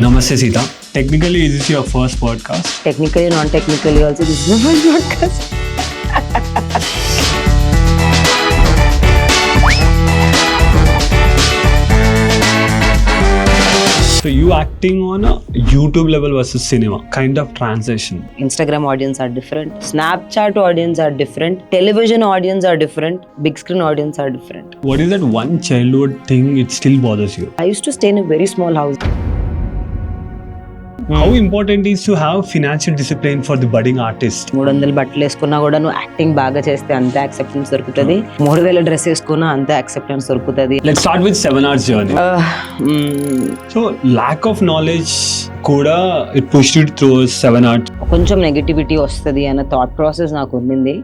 Namaste, Sita. Technically, is this your first podcast? Technically, non-technically also, this is my first podcast. So, you acting on a YouTube level versus cinema, kind of transition. Instagram audience are different. Snapchat audience are different. Television audience are different. Big screen audience are different. What is that one childhood thing it still bothers you? I used to stay in a very small house. How important is to have financial discipline for the budding artist? 300 బట్టలు వేసుకున్నా కూడా నువ్వు acting బాగా చేస్తే అంతే acceptance దొరుకుతుంది. 3000 dress వేసుకున్నా అంతే యాక్సెప్టెన్స్ దొరుకుతుంది. Let's start with 7 hours journey. So, lack of knowledge కూడా it pushed you through 7 hours. కొంచెం నెగటివిటీ వస్తుంది అన్న థాట్ ప్రాసెస్ నాకు ఉండింది.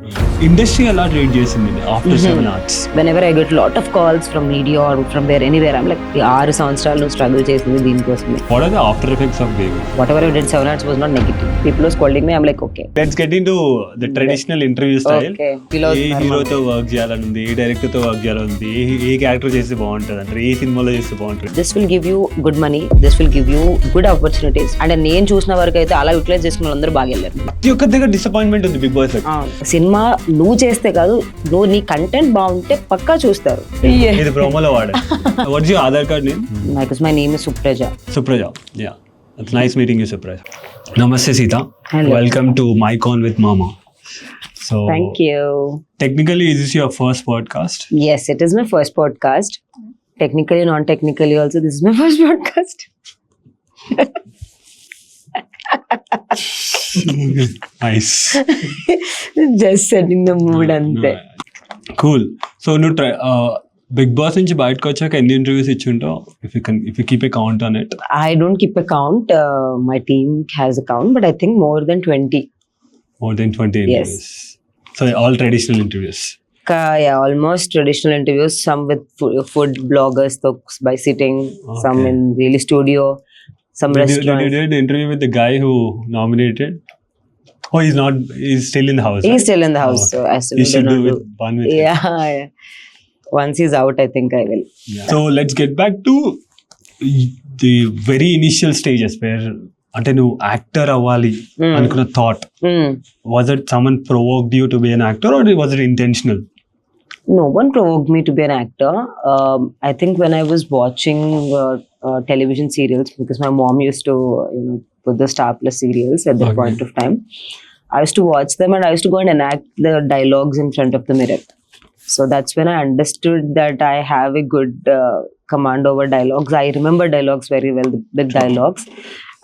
ఇండస్ట్రీ ఎలా ట్రీట్ చేసింది after 7 hours? Whenever I get lot of calls from media or from where anywhere, I'm like 6 సంవత్సరాలు struggle చేసింది దీనికోసమే. What are the after effects of baby? Whatever I did 7 hours was not negative. People were scolding me. I'm like, okay. Let's get into the traditional interview style. Okay. ఏ హీరోతో work చేయాలని ఉంది, ఏ director తో work చేయాలని ఉంది, ఏ character చేస్తే బాగుంటుంది అంటే ఏ సినిమాలో చేస్తే బాగుంటుంది. This will give you good money. This will give you good opportunities. And నేను చూసిన వరకు అయితే అలా యూటిలైజ్ చేసుకున్న వాళ్ళందరూ బాగా వెళ్ళారు. ప్రతి ఒక్క దగ్గర డిసప్పాయింట్మెంట్ ఉంది బిగ్ బాస్. సినిమా నువ్వు చేస్తే కాదు, నువ్వు నీ కంటెంట్ బాగుంటే పక్కా చూస్తారు. ఇది ప్రోమోలో వాడే. What's your Aadhaar card name? My name is Supraja. Supraja. Yeah. It's nice meeting you, Supraja. Namaste, Sita. Hello. Welcome to MyCon with Mama. So, Thank you. Technically, is this your first podcast? Yes, it is my first podcast. Technically, non-technically also, this is my first podcast. Nice. Just setting the mood ante. Cool. So, నువ్వు big boss నుంచి బయటకు వచ్చాక ఎన్ని interviews ఇచ్చి ఉంటావు? If you keep a count on it. I don't keep a count. My team has a count, but I think more than 20. More than 20 interviews. Yes. So all traditional interviews. Yeah, almost traditional interviews. Some with food bloggers, by sitting. Okay. Some in really studio. Some restaurant. Did you do the interview with the guy who nominated? Oh, he's not. He's still in the house. He's right? still in the house. Okay. So I still You should don't do know. with one with him. Yeah. Once he's out, I think I will. Yeah. So let's get back to the very initial stages where అంటే నువ్వు actor అవ్వాలి అనుకున్న thought. Was it someone provoked you to be an actor or was it intentional? No one provoked me to be an actor. I think when I was watching television serials, because my mom used to, put the Star Plus serials at that Okay. point of time, I used to watch them and I used to go and enact the dialogues in front of the mirror. So that's when I understood that I have a good command over dialogues. I remember dialogues very well, the big dialogues.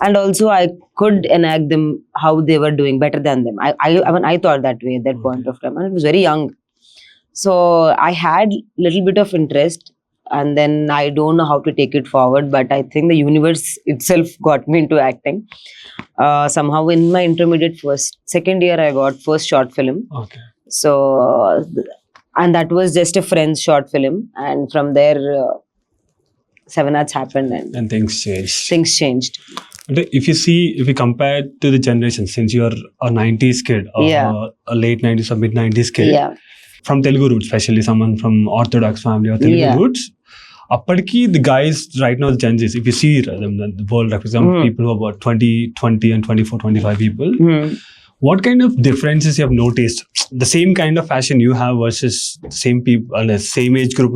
And also I could enact them how they were doing better than them. I thought that way at that point of time. And I was very young. So I had little bit of interest and then I don't know how to take it forward, but I think the universe itself got me into acting. Somehow in my intermediate second year, I got first short film. Okay. So, and that was just a friend's short film. And from there, 7 hours happened and things changed. things changed. If you compare to the generation, since you're a 90s kid or Yeah. a late 90s or mid 90s kid, Yeah. from Telugu roots, especially someone from Orthodox family or Telugu Yeah. roots, అప్పటికి the guys right now, the Gen Zs, if you see them, the world represent people who are about 20 and 24, 25 people, what kind of differences you have noticed? The same kind of fashion you have versus same people, same age group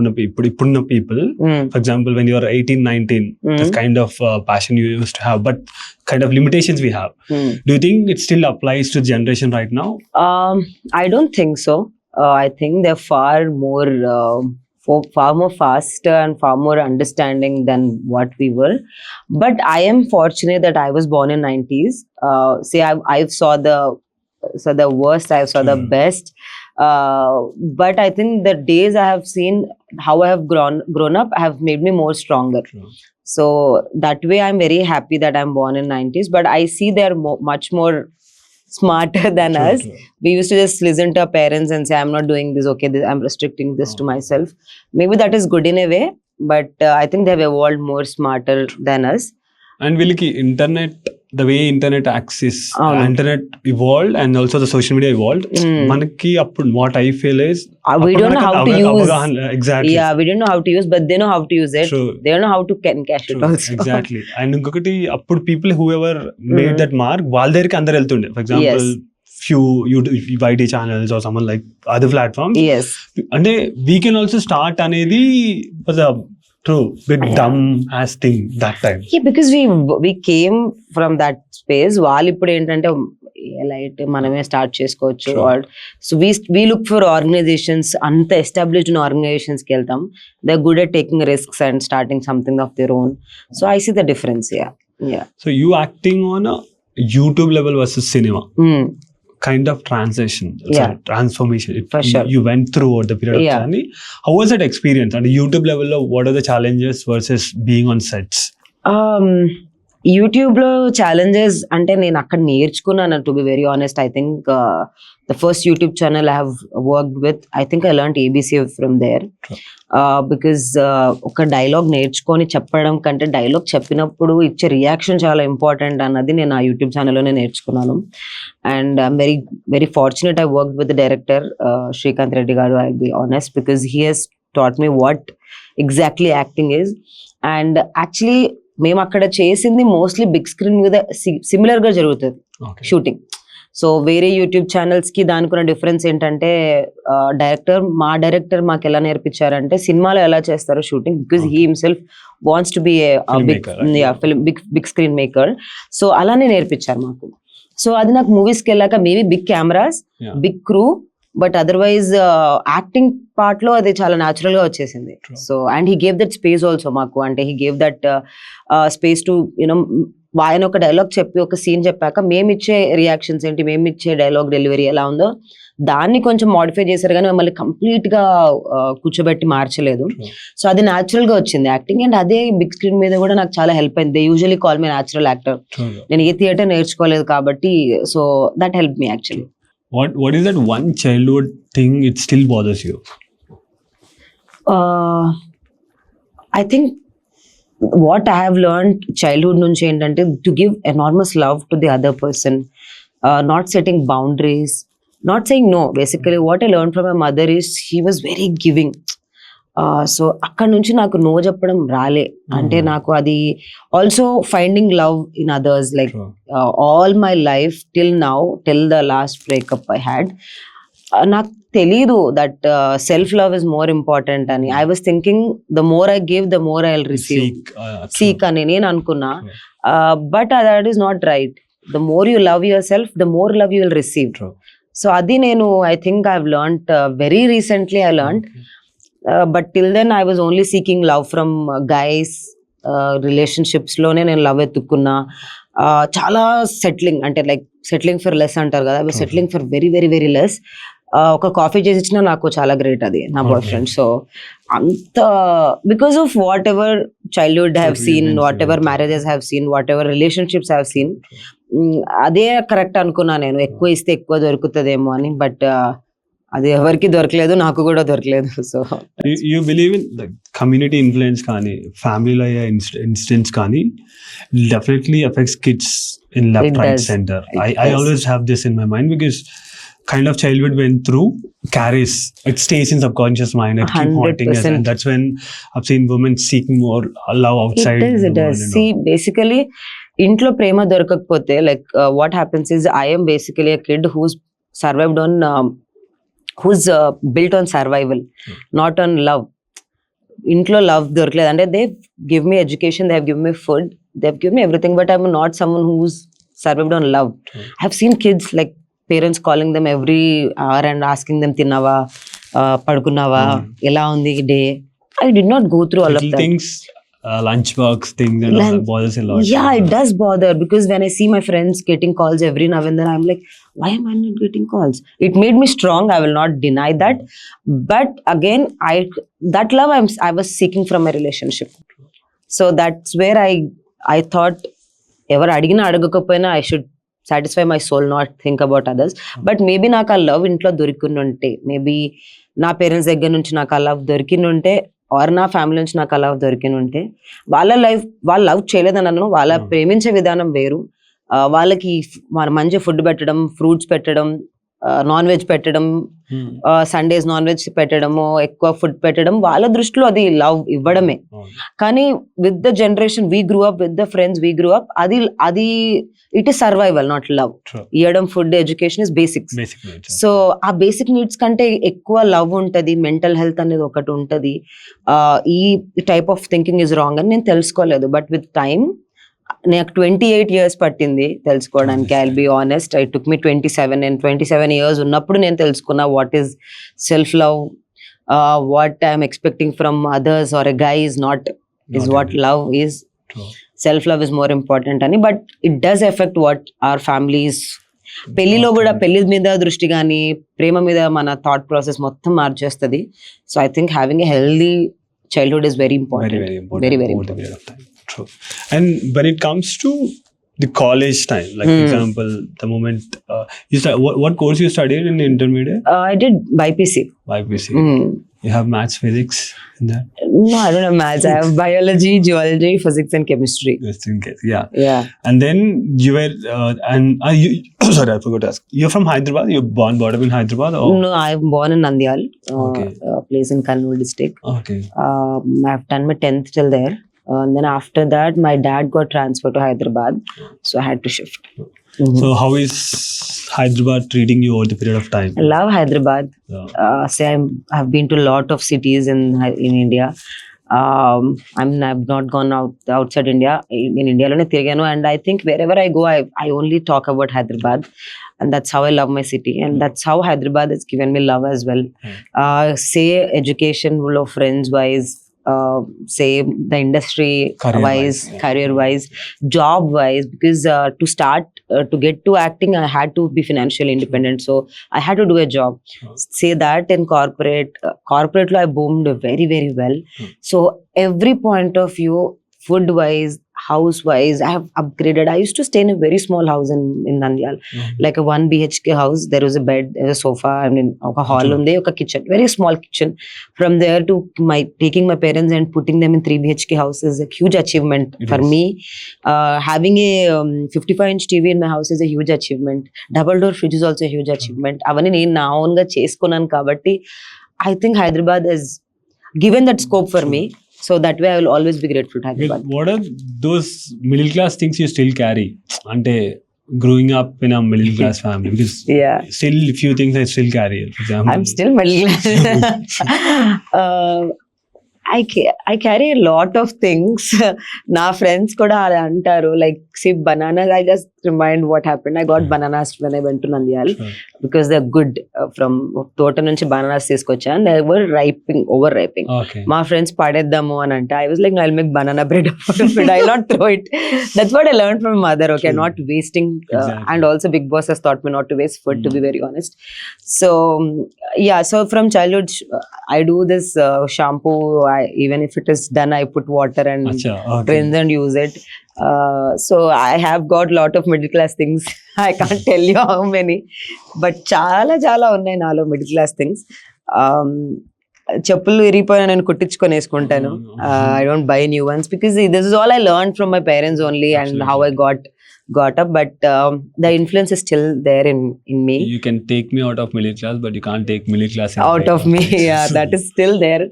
ippuna people. For example, when you are 18, 19, this kind of passion you used to have, but kind of limitations we have. Do you think it still applies to generation right now? I don't think so. I think they're far more faster and far more understanding than what we were. But I am fortunate that I was born in 90s. See, I saw the worst, I saw the best. But I think the days I have seen, how I have grown up, have made me more stronger. True. So that way I'm very happy that I'm born in 90s. But I see they're much more smarter than True, us. true. We used to just listen to our parents and say, I'm not doing this, okay, I'm restricting this to myself. Maybe that is good in a way, but I think they've evolved more smarter than us. And వీళ్ళకి internet the way internet access, అవును. internet evolved and also the social media evolved. మనకి అప్పుడు what I feel is we don't know how to use. Exactly. Yeah, we don't know how to use, but they know how to use it. True. They don't know how to cash it True. also. Exactly. And ఇంకొకటి అప్పుడు people whoever made that mark వాళ్ళ దగ్గరికి అందరు వెళ్తుండే. For example, few YT channels or someone like other platforms. Yes. అంటే we can also start అనేది was a true bit dumb ass thing that time. Yeah, because we came from that space. వాళ్ళు ఇప్పుడు ఏంటంటే light మనమే start చేసుకోవచ్చు. So we look for organizations, అంత established organizations కి వెళ్తాం. They're good at taking risks and starting something of their own. So I see the difference. Yeah. So you acting on a YouTube level versus cinema. Kind of transition, transformation. For sure. You went through over the period of Yeah. journey. How was that experience? And YouTube level, what are the challenges versus being on sets? YouTube లో challenges అంటే నేను అక్కడ నేర్చుకున్నాను. To be very honest, I think the first YouTube channel I have worked with, I think I learned ABC from there. Because ఒక dialogue నేర్చుకొని చెప్పడం కంటే dialogue చెప్పినప్పుడు ఇచ్చే రియాక్షన్ చాలా ఇంపార్టెంట్ అన్నది నేను ఆ యూట్యూబ్ ఛానల్లోనే నేర్చుకున్నాను. And I'm very very fortunate I worked with the director Srikanth Reddy garu. I be honest, because he has taught me what exactly acting is. And actually మేము అక్కడ చేసింది మోస్ట్లీ బిగ్ స్క్రీన్ మీద సిమిలర్ గా జరుగుతుంది షూటింగ్. సో వేరే YouTube channels కి దానికున్న difference ఏంటంటే మా డైరెక్టర్ మాకు ఎలా నేర్పించారంటే సినిమాలో ఎలా చేస్తారో shooting, because he himself wants to be big screen maker. So అలానే నేర్పించారు మాకు. సో అది నాకు మూవీస్కి వెళ్ళాక maybe big cameras, big crew, but otherwise acting part లో అది చాలా న్యాచురల్ గా వచ్చేసింది. So and he gave that space also మాకు, అంటే he gave that space to you know, ఆయన ఒక డైలాగ్ చెప్పి ఒక సీన్ చెప్పాక మేమిచ్చే రియాక్షన్స్ ఏంటి, మేమిచ్చే డైలాగ్ డెలివరీ ఎలా ఉందో దాన్ని కొంచెం మాడిఫై చేశారు, కానీ మమ్మల్ని కంప్లీట్ గా కూర్చోబెట్టి మార్చలేదు. సో అది న్యాచురల్ గా వచ్చింది యాక్టింగ్. అండ్ అదే బిగ్ స్క్రీన్ మీద కూడా నాకు చాలా హెల్ప్ అయింది. They usually call me natural actor. నేను ఏ థియేటర్ నేర్చుకోలేదు కాబట్టి, so that help me actually. What is that one childhood thing it still bothers you? I think what I have learned childhood nunchi entante to give enormous love to the other person, not setting boundaries, not saying no. Basically what I learned from my mother is she was very giving. So అక్కడ నుంచి నాకు no చెప్పడం రాలే. అంటే నాకు అది also finding love in others, like all my life till now, till the last breakup I had, నాకు తెలీదు that self love is more important అని. I was thinking the more I give the more I will receive, seek అని నేను అనుకున్నా. But that is not right. The more you love yourself, the more love you will receive. So అది నేను I think I have learned very recently. I learned. But till then I was only seeking love from guys. Relationships లోనే నేను love ఎత్తుక్కున్నా. చాలా settling, అంటే like settling for less అంటారు కదా, I was settling for very very very less. ఒక coffee చేసి ఇచ్చినా నాకు చాలా గ్రేట్ అది నా బాయ్ ఫ్రెండ్. సో అంత because of what ever childhood have seen, what ever marriages have seen, what ever relationships have seen, అదే కరెక్ట్ అనుకున్నా నేను. ఎక్కువ ఇస్తే ఎక్కువ దొరుకుతుందేమో అని, బట్ అది ఎవరికి దొరకలేదు, నాకు కూడా దొరకలేదు. So you believe in community influence కానీ ఫ్యామిలీలో అయ్యే ఇన్సిడెంట్స్ కానీ definitely effects kids in left right centre. I always have this in my mind because kind of childhood went through carries, it stays in subconscious mind, it keep haunting us, and that's when I've seen women seeking more love outside. It does. See, basically ఇంట్లో ప్రేమ దొరకకపోతే like what happens is I am basically a kid who's survived on who's built on survival, not on love. ఇంట్లో love దొరకలేదు అంటే they give me education, they have give me food, they have give me everything, but I'm not someone who's survived on love. I have seen kids like parents calling them every hour and asking them తిన్నావా, పడుకున్నావా, ఎలా ఉంది day. I did not go through all of that. Things, lunchbox things and all that bothers a lot. Yeah, it does bother, because when I see my friends getting calls every now and then, I'm like, why am I not getting calls? It made me strong, I will not deny that. But again, that love I was seeking from my relationship. So that's where I thought, ever adigina adagakapoyina I should satisfy my soul, not think about others. But maybe నాకు ఆ love ఇంట్లో దొరికినుంటే, maybe నా parents దగ్గర నుంచి నాకు ఆ love దొరికినుంటే, are నా family నుంచి నాకు అలా దొరికినుంటే, వాళ్ళ లైఫ్ వాళ్ళు లవ్ చేయలేదని అన్నాను, వాళ్ళ ప్రేమించే విధానం వేరు, వాళ్ళకి మంచి ఫుడ్ పెట్టడం, ఫ్రూట్స్ పెట్టడం, నాన్ వెజ్ పెట్టడం, సండేస్ నాన్ వెజ్ పెట్టడము, ఎక్కువ ఫుడ్ పెట్టడం, వాళ్ళ దృష్టిలో అది లవ్ ఇవ్వడమే. కానీ with the generation we grew up, with the friends we grew up, అది it is survival, not love. ఇవ్వడం, food, education is basics. So ఆ బేసిక్ నీడ్స్ కంటే ఎక్కువ లవ్ ఉంటది, మెంటల్ హెల్త్ అనేది ఒకటి ఉంటది. ఈ type of thinking is wrong అని నేను తెలుసుకోలేదు. బట్ విత్ టైమ్ నాకు 28 years పట్టింది తెలుసుకోవడానికి. I will be honest, I took me 27. నేను 27 years ఉన్నప్పుడు నేను తెలుసుకున్నా what is self love, what I'm expecting from others or a guy is not is what love is. Self love is more important అని. But it does affect what our families. పెళ్లిలో కూడా పెళ్లి మీద దృష్టి కానీ, ప్రేమ మీద మన థాట్ ప్రాసెస్ మొత్తం మార్చేస్తుంది. So I think having a healthy childhood is very important. Very important. True. And when it comes to the college time, like for example, the moment you start, what course you studied in intermediate? I did BPC. BPC. You have maths, physics in that? No, I don't have maths. I have biology, geology, physics and chemistry. Just in case, yeah. And then you were, you, sorry, I forgot to ask. You're from Hyderabad? You're brought up in Hyderabad? Or? No, I'm born in Nandyal, a place in Kannur district. Okay. I've done my 10th till there. And then after that, my dad got transferred to Hyderabad. So I had to shift. So how is Hyderabad treating you over the period of time? I love Hyderabad. I've been to a lot of cities in India. I've not gone outside India. In India lone tiriganu, and I think wherever I go, I only talk about Hyderabad, and that's how I love my city, and that's how Hyderabad has given me love as well. Say education, friends wise, say the industry wise, career wise, job wise, because to start to get to acting, I had to be financially independent, so I had to do a job. Say that in corporate lo I boomed very, very well. So every point of view, food wise, house wise, I have upgraded. I used to stay in a very small house in Nandyal, like a 1 BHK house. There was a bed, there was a sofa, I mean a hall undi, a kitchen, very small kitchen. From there to taking my parents and putting them in 3 BHK house is a huge achievement for me. Having a 55-inch TV in my house is a huge achievement. Double door fridge is also a huge achievement. Avani nenu na own ga chesukunnanu kabatti I think Hyderabad has given that scope for me. So that way I will always be grateful to Hyderabad. What are those middle class things you still carry? Ante growing up in a middle class family, because still few things I still carry. For example, I'm still middle class. I carry a lot of things. Na friends kuda antaru, like see bananas. I just remind what happened. I got bananas when I went to Nandyal because they're good. From tota nunchi bananas teskocha and they were overripening. My friends padeddamu an anta. I was like, no, I'll make banana bread out of it. I'll not throw it. That's what I learned from my mother. Okay, not wasting. And also Big Boss has taught me not to waste food, to be very honest. So yeah, so from childhood I do this shampoo. Even if it is done, I put water and rinse and use it. So I have got lot of middle class things. I can't tell you how many, but చాలా ఉన్నాయి నాలో middle class things. చెప్పులు విరిగిపోయినా నేను కుట్టించుకొని వేసుకుంటాను. I don't buy new ones because this is all I learned from my parents only. Absolutely. And how I got up, but the influence is still there in me. You can take me out of middle class, but you can't take middle class out of me. Yeah, that is still there.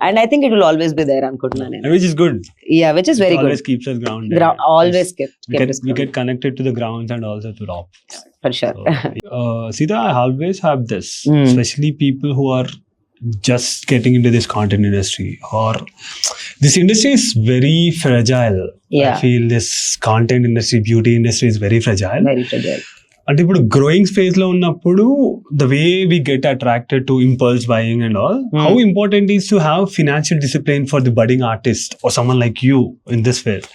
And I think it will always be there ankuntunna. Which is good. Yeah, which is very good. Always keeps us grounded. Always we get connected to the grounds and also to rock. For sure. So, Sita, I always have this, especially people who are just getting into this content industry, or this industry is very fragile. I feel this content industry, beauty industry is very fragile. Very fragile. అంటే ఇప్పుడు growing phase లో ఉన్నప్పుడు the way we get attracted to impulse buying and all, how important is to have financial discipline for the budding artist or someone like you in this field?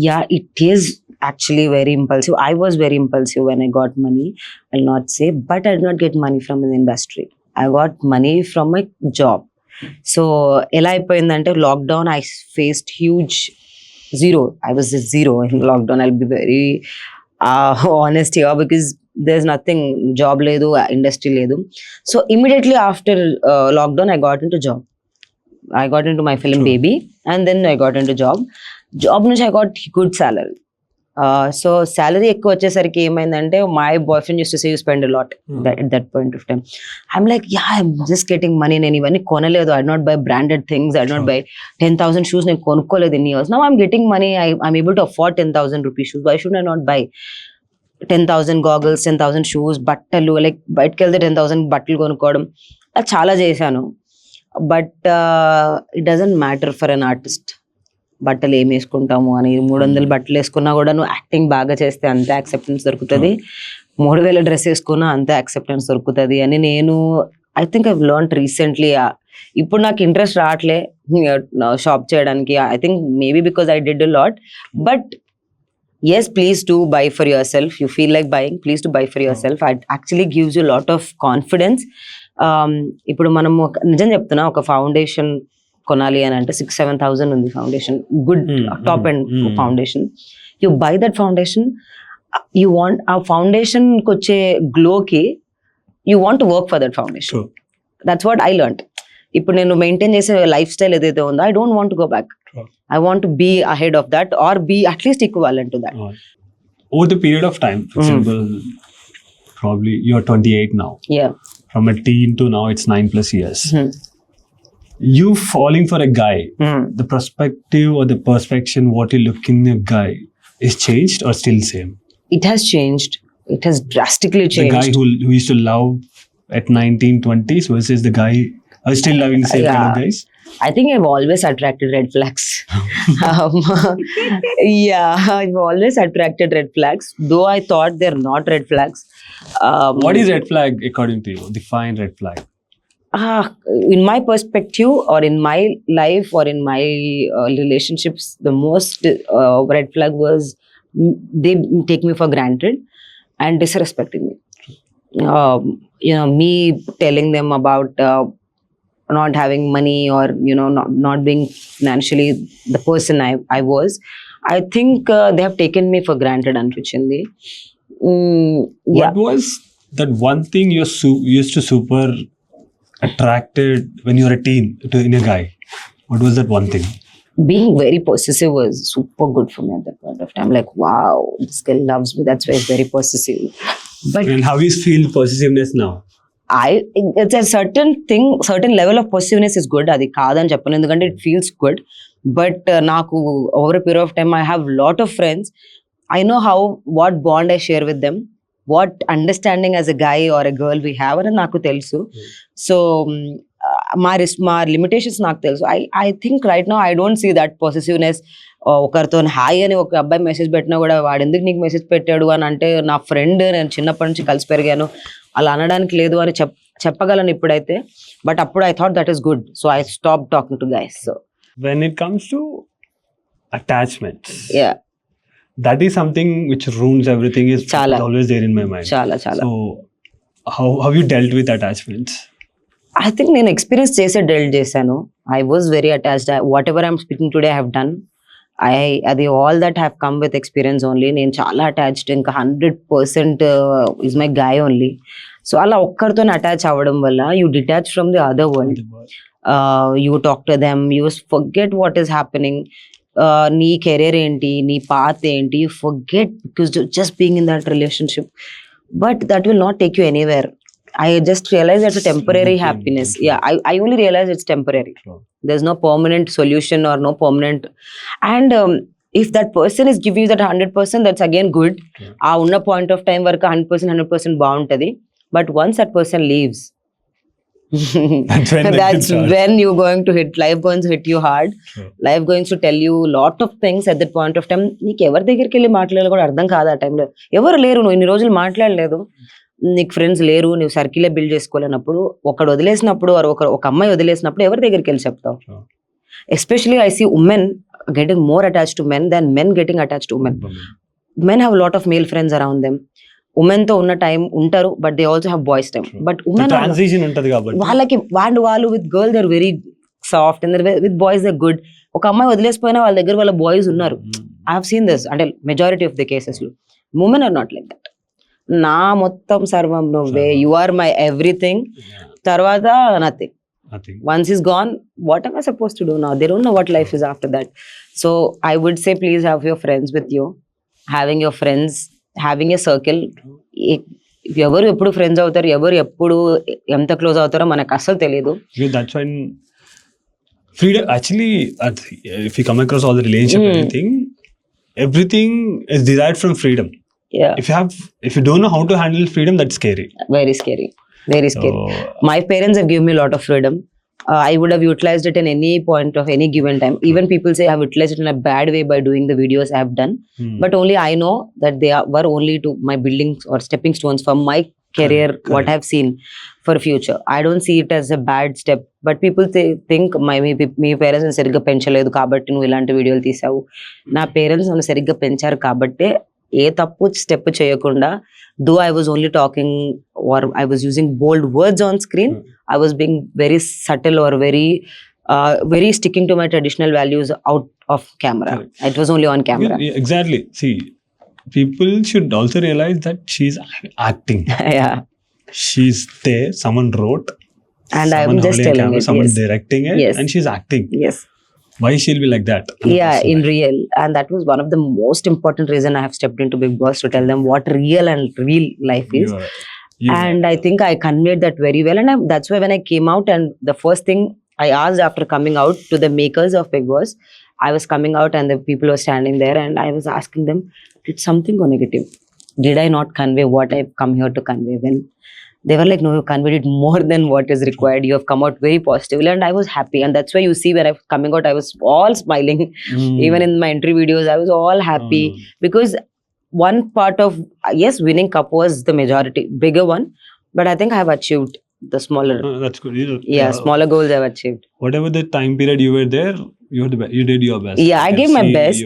Yeah, it is actually very impulsive. I was very impulsive when I got money, I'll not say, but I did not get money from the industry. I got money from my job. So ఎలా అయిపోయిందంటే lockdown I faced huge zero. I was at zero in lockdown. I'll be very honest here because there's nothing, job ledu, industry ledu. So immediately after lockdown I got into job. I got into my film Baby, and then I got into job nunchi I got good salary. So salary ఎక్కువ వచ్చేసరికి ఏమైందంటే my boy friend use to say you spend lot at that point of time. I'm like, yeah, I'm just getting money. నేను ఇవన్నీ కొనలేదు. I did not buy branded things. I did not buy 10,000 shoes. నేను కొనుక్కోలేదు in years. Now I'm getting money. I'm able to afford 10,000 rupee shoes. Why should I not buy 10,000 goggles, 10,000 shoes, బట్టలు, like బయటకు వెళ్తే 10,000 బట్టలు కొనుక్కోవడం, అది చాలా చేశాను. But it doesn't matter for an artist. బట్టలు ఏం వేసుకుంటాము అని 300 బట్టలు వేసుకున్నా కూడా నువ్వు యాక్టింగ్ బాగా చేస్తే అంతే యాక్సెప్టెన్స్ దొరుకుతుంది, 3,000 డ్రెస్ వేసుకున్నా అంతే యాక్సెప్టెన్స్ దొరుకుతుంది అని నేను I think I've learn recently. ఇప్పుడు నాకు ఇంట్రెస్ట్ రావట్లే షాప్ చేయడానికి. I think maybe because I did a lot. But yes, please do buy for yourself. You feel like buying, please do buy for yourself. It actually gives you a lot of confidence. ఇప్పుడు మనం నిజం చెప్తున్నా, ఒక foundation కొనాలి అని అంటే 6,000-7,000 ఉంది foundation, good top and foundation. You buy that foundation, you want ఆ ఫౌండేషన్కి వచ్చే గ్లోకి you want to work for that foundation. That's what I learned. ఇప్పుడు నేను మెయింటైన్ చేసే లైఫ్ స్టైల్ ఏదైతే ఉందో, I don't want to go back. I want to be ahead of that or be at least equivalent to that. Over the period of time, for example, probably you're 28 now. Yeah. From a teen to now, it's 9+ years. You falling for a guy, the perspective or the perception, what you look in a guy is changed or still same? It has changed. It has drastically changed. The guy who used to love at 19, 20s versus the guy who's still loving the same kind of guys? I think I've always attracted red flags. Yeah, I've always attracted red flags, though I thought they're not red flags. What is red flag according to you? Define red flag. In my perspective, or in my life, or in my relationships, the most red flag was they take me for granted and disrespecting me. Me telling them about not having money, or not being financially the person I was. I think they have taken me for granted, Anruchindi. What was that one thing you used to super attracted when you were a teen in a guy? What was that one thing? Being very possessive was super good for me at that point of time. Like, wow, this girl loves me. That's why it's very possessive. But and how you feel possessiveness now? It's a certain level of possessiveness is good. అది కాదని చెప్పను, ఎందుకంటే it feels good. But నాకు over a period of time, I have lot of friends. I know what bond I share with them, what understanding as a guy or a girl we have అని నాకు తెలుసు. So మా limitations నాకు తెలుసు. I think right now I don't see that possessiveness. ఒకరితో hi అని ఒక అబ్బాయి మెసేజ్ పెట్టినా కూడా వాడు ఎందుకు నీకు మెసేజ్ పెట్టాడు అని అంటే, నా ఫ్రెండ్, నేను చిన్నప్పటి నుంచి కలిసి పెరిగాను, అలా అనడానికి లేదు అని చెప్పగలను ఇప్పుడైతే. బట్ అప్పుడు I thought that is good, so I stop talking to guys. So when it comes to attachments, yeah, that is something which ruins everything. Is always there in my mind. Chala. So how have you dealt with attachments? I think నేను experience dwelt చేశాను. I was very attached. Whatever I'm speaking today I have done. అది all that have come with experience only. నేను చాలా attached, ఇంకా 100% is my guy only. So అలా ఒక్కరితో attach అవ్వడం వల్ల you detach from the other world. You talk to them, you forget what is happening. నీ career ఏంటి, నీ పాత్ ఏంటి, you forget because just being in that relationship. But that will not take you anywhere. I just realized it's a temporary happiness. Yeah, I only realized it's temporary. Sure. There's no permanent solution or no permanent. And if that person is giving you that 100%, that's again good. ఆ ఉన్న point of time వరకు 100% బాగుంటది. But once that person leaves, that's when you're going to hit, life going to hit you hard. Sure. Life going to tell you lot of things at that point of time. నీకు ఎవరి దగ్గరికి వెళ్ళి మాట్లాడాలి కూడా అర్థం కాదు ఆ టైంలో. ఎవరు లేరు, నువ్వు ఇన్ని రోజులు మాట్లాడలేదు, నీకు ఫ్రెండ్స్ లేరు, నువ్వు సర్కిలే బిల్డ్ చేసుకోలేనప్పుడు, ఒకడు వదిలేసినప్పుడు, ఒక అమ్మాయి వదిలేసినప్పుడు ఎవరి దగ్గరికి వెళ్ళి చెప్తావు? Especially I see women getting more attached to men than men getting attached to women. Men have lot of male friends around them. Women తో ఉన్న టైం ఉంటారు, but they also have boys time. But women వాళ్ళకి వాళ్ళు with girl they're very soft and with boys they're good. ఒక అమ్మాయి వదిలేసిపోయినా వాళ్ళ దగ్గర వాళ్ళ బాయ్స్ ఉన్నారు. ఐ హావ్ సీన్ దిస్, అంటే మెజారిటీ ఆఫ్ ద కేసెస్ లో. Women are not like that. నా మొత్తం సర్వం నువ్వే, యు ఆర్ మై ఎవ్రీథింగ్. తర్వాత nothing. Once is gone, what am I supposed to do now? They don't know what life is after that. So I would say, please have your friends with you. Having your friends, having a circle. ఎవరు ఎప్పుడు friends అవుతారు, ఎవరు ఎప్పుడు ఎంత close అవుతారో మనకు అసలు తెలియదు. That's when freedom actually, if you come across all the relationship, everything is derived from freedom. Yeah, If you don't know how to handle freedom, that's scary. very scary, very scary. So, My parents have given me a lot of freedom. I would have utilized it in any point of any given time. Even people say I have utilized it in a bad way by doing the videos I have done. But only I know that they were only to my buildings or stepping stones for my career, Correct. what I have seen for future. I don't see it as a bad step. But people think me parents సరిగ్గా పెంచలేదు కాబట్టి నువ్వు ఇలాంటి వీడియోలు తీసావు. నా parents నన్ను సరిగ్గా పెంచారు కాబట్టి ఏ తప్పు స్టెప్ చేయకుండా, though I was only talking or I was using bold words on screen, I was being very subtle or very sticking to my traditional values out of camera. Correct. It was only on camera. yeah, exactly. See, people should also realize that she's acting. Yeah. She's there. Someone wrote. And I'm someone just holding a telling camera, it, someone yes. directing it, Yes. and she's acting. Yes. Why she'll be like that? Yeah, in real. And that was one of the most important reason I have stepped into Bigg Boss, to tell them what real life is. And I think I conveyed that very well. And that's why when I came out, and the first thing I asked after coming out to the makers of Bigg Boss, I was coming out and the people were standing there, and I was asking them, did something go negative? Did I not convey what I've come here to convey? When they were like, no, you conveyed it more than what is required. You have come out very positively, and I was happy. And that's why you see when I was coming out, I was all smiling. Even in my entry videos, I was all happy. Because one part of, yes, winning cup was the majority, bigger one. But I think I have achieved the smaller, That's good. smaller goals I've achieved. Whatever the time period you were there, you did your best. Yeah, I can gave my see best.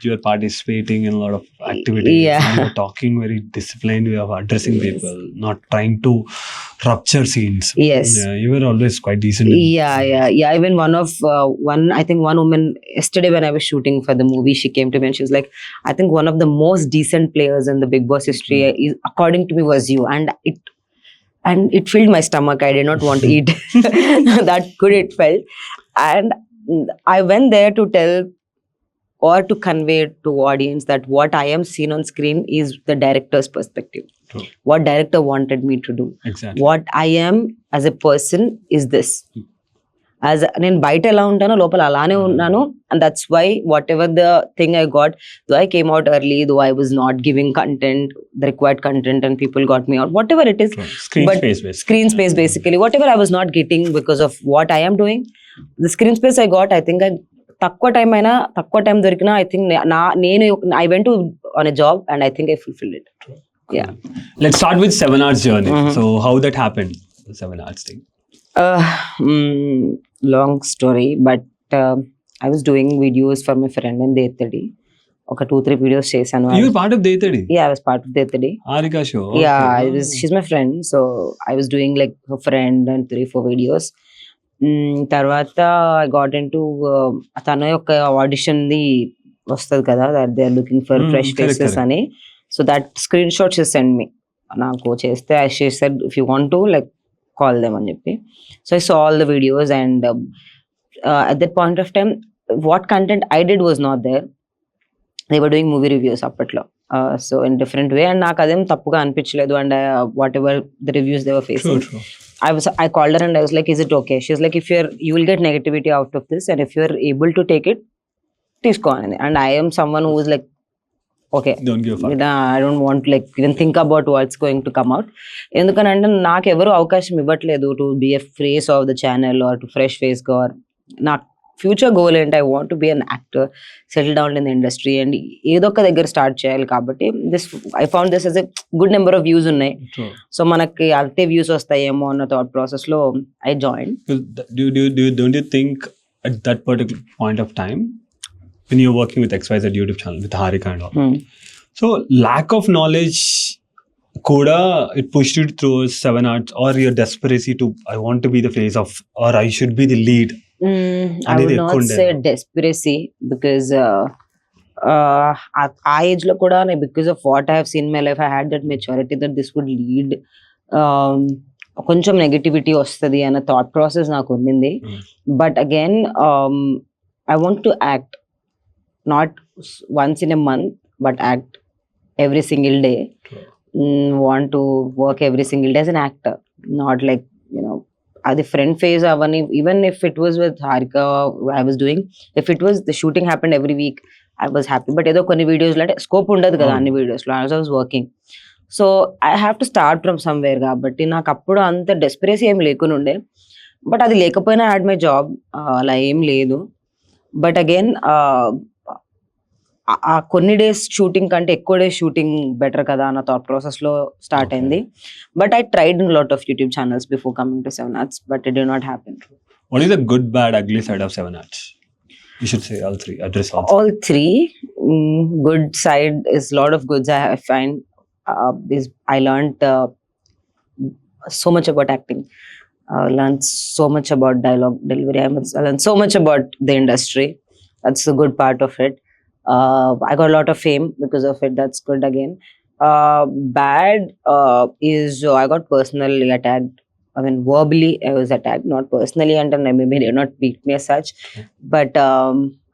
You were participating in a lot of activities. Yeah. You were talking very disciplined. You were addressing people, not trying to rupture scenes. Yes. Yeah, you were always quite decent. Yeah. Even I think one woman yesterday when I was shooting for the movie, she came to me and she was like, I think one of the most decent players in the Bigg Boss history, is, according to me, was you. And it filled my stomach. I did not want to eat. That good it felt. And I went there to tell or to convey to audience that what I am seen on screen is the director's perspective. True. What director wanted me to do. Exactly. What I am as a person is this. As నేను బయట ఎలా ఉంటానో లోపల అలానే ఉన్నాను. And that's why whatever the thing I got, though I came out early, though I was not giving content, the required content, and people got me out, whatever it is. True. Screen space basically. Screen space basically. Whatever I was not getting because of what I am doing, the screen space I got, I think తక్కువ time దొరికినా I think I went to on a job and I think I fulfilled it. True. Yeah. Let's start with 7 hours journey. So how that happened, the 7 hours thing? Long story, but I was doing videos for my friend in Dettadi. ఒక 2-3 videos చేశాను. You were part of Dettadi? Yeah, I was part of Dettadi. Harika show. Yeah, she's my friend, so I was doing like her friend and 3-4 videos. తర్వాత I got into తన యొక్క audition the వస్తుంది కదా, that they are looking for fresh faces అని. So that screenshot she sent me. నాకు చేస్తే she said if you want to like call them అని చెప్పి. So I saw all the videos and at that point of time what content I did was not there. They were doing movie reviews అప్పట్లో. So in different way, and నాకు అదేం తప్పుగా అనిపించలేదు. And whatever the reviews they were facing, True. I called her and I was like, is it okay? She's like, if you will get negativity out of this, and if you're able to take it, తీసుకో అని. And I am someone who is like, okay, Don't give a fuck. I don't want to like even think about what's going to come out. ఎందుకనంటే నాకు ఎవరు అవకాశం ఇవ్వట్లేదు to be a face of the channel or to fresh face or నాకు future goal ఏంటి, I want be an actor, settle down in the industry and ఏదో ఒక దగ్గర స్టార్ట్ చేయాలి. కాబట్టి I found this as a good number of views ఉన్నాయి. So మనకి అంతే వ్యూస్ వస్తాయేమో అన్న థాట్ ప్రాసెస్ లో I join. Don't you think at that particular point of time when you're working with XYZ YouTube channel with Harika and all, so lack of knowledge kuda it pushed you through 7 hours, or your desperation to I want to be the face of, or I should be the lead? I would not say desperation, because ఆ age లో కూడా because of what I have seen in my life, I had that maturity that this would lead కొంచెం negativity వస్తుంది అన్న thought process నాకు ఉండింది. But again I want to act, not once in a month, but act every single day, want to work every single day as an actor, not like, you know, the friend phase avani, even if it was with Harika I was doing, if it was the shooting happened every week, I was happy. But ఏదో కొన్ని videos లో అంటే scope ఉండదు కదా అన్ని videos లో, I was working, so I have to start from somewhere కాబట్టి నాకు అప్పుడు అంత డెస్పరేసీ ఏం లేకుండా ఉండే. బట్ అది లేకపోయినా I had my job, అలా ఏం లేదు. బట్ అగైన్ ఆ కొన్ని డేస్ షూటింగ్ కంటే ఎక్కువ డేస్ షూటింగ్ బెటర్ కదా అన్న థాట్ ప్రాసెస్ లో స్టార్ట్ అయింది. But I tried in lot of YouTube channels before coming to 7 Arts, but it did not happen. What is the good, bad, ugly side of 7 Arts? You should say all three. Address all three. Good side is lot of goods I find. I learned so much about acting. Learned so much about dialogue delivery. I learned so much about the industry. That's the good part of it. I got a lot of fame because of it. That's good again. Bad is I got personally attacked. I mean, verbally I was attacked, not personally, and maybe they did not beat me as such. But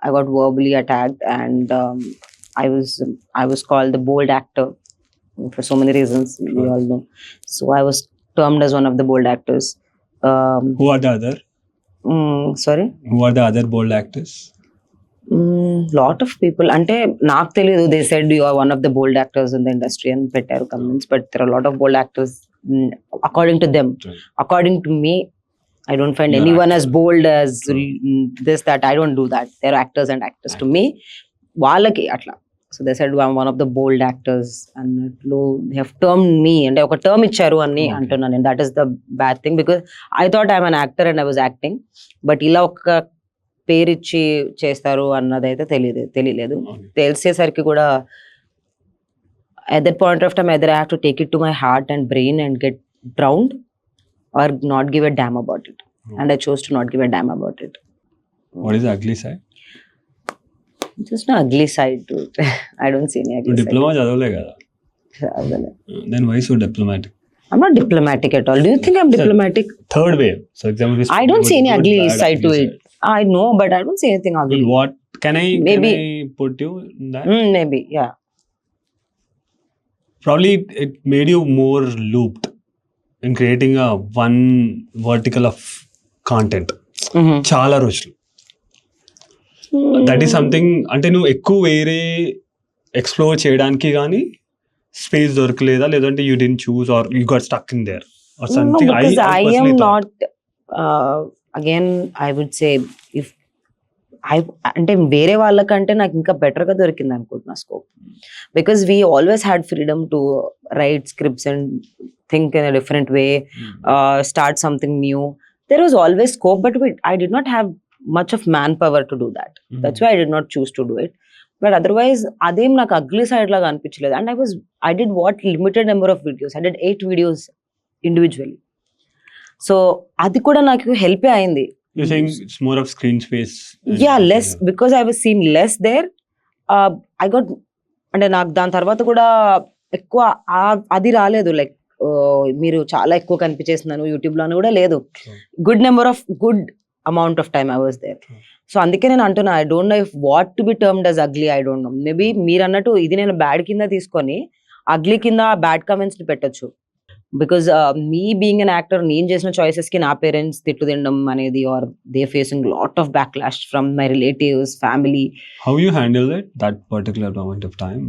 I got verbally attacked, and I was called the bold actor for so many reasons. We all know. So I was termed as one of the bold actors. Who are the other? Sorry? Who are the other bold actors? Lot of people. Ante నాకు తెలియదు, they said you are one of the bold actors in the industry and పెట్టారు comments, but there are a lot of bold actors according to them. Right. According to me, I don't find anyone as bold as this, that. I don't do that. There are actors and actors. To me, వాళ్ళకి అట్లా. So they said I'm one of the bold actors, and they have termed me, and ఒక term ఇచ్చారు అని అంటున్నాను. And that is the bad thing, because I thought I'm an actor and I was acting, but ఇలా ఒక పేరు ఇచ్చి చేస్తారు అన్నదైతే తెలియలేదు. తెలిసేసరికి కూడా at that point of time either I have to take it to my heart and brain and get drowned, or not give a damn about it. And I chose to not give a damn about it. What is the ugly side? Just an ugly side to it. I don't see any ugly diploma చదవలే కదా. Then why so diplomatic? I'm not diplomatic at all. Do you think I'm diplomatic? Third wave. So example, I don't see any ugly side to it. I know, but I don't see anything ugly. What can I put you in that? Maybe, yeah. Probably it made you more looped in creating a one vertical of content. చాలా రోజులు. That is something, అంటే నువ్వు ఎక్కువ వేరే explore చేయడానికి కానీ space దొరకలేదా, లేదంటే you didn't choose or you got stuck in there or something? I am not again I would say, if అంటే వేరే వాళ్ళకంటే నాకు ఇంకా బెటర్ గా దొరికింది అనుకుంటున్నా scope, because we always had freedom to write scripts and think in a different way, start something new. There was always scope, but I did not have much of manpower to do that. That's why I did not choose to do it. But otherwise అదేం నాకు ugly side లాగా అనిపించలేదు. And I did what limited number of videos. I did 8 videos individually. So అది కూడా నాకు హెల్పే అయింది. You're saying it's more of screen space? Yeah, less, because I was seen less there. I got, అంటే నాకు దాని తర్వాత కూడా ఎక్కువ అది రాలేదు, లైక్ మీరు చాలా ఎక్కువ కనిపించేస్తున్నాను యూట్యూబ్ లో అని కూడా లేదు. Good amount of time I was there. So అందుకే నేను అంటున్నా, I don't know if what to be termed as ugly, I don't know. Maybe మీరు అన్నట్టు ఇది నేను బ్యాడ్ కింద తీసుకొని అగ్లీ కింద బ్యాడ్ కమెంట్స్ ని పెట్టచ్చు. Because me being an actor, నేను చేసిన చాయిసెస్ కి నా పేరెంట్స్ తిట్లు తినడం అనేది, are they facing lot of backlash from my relatives, family. How you handle that particular moment of time?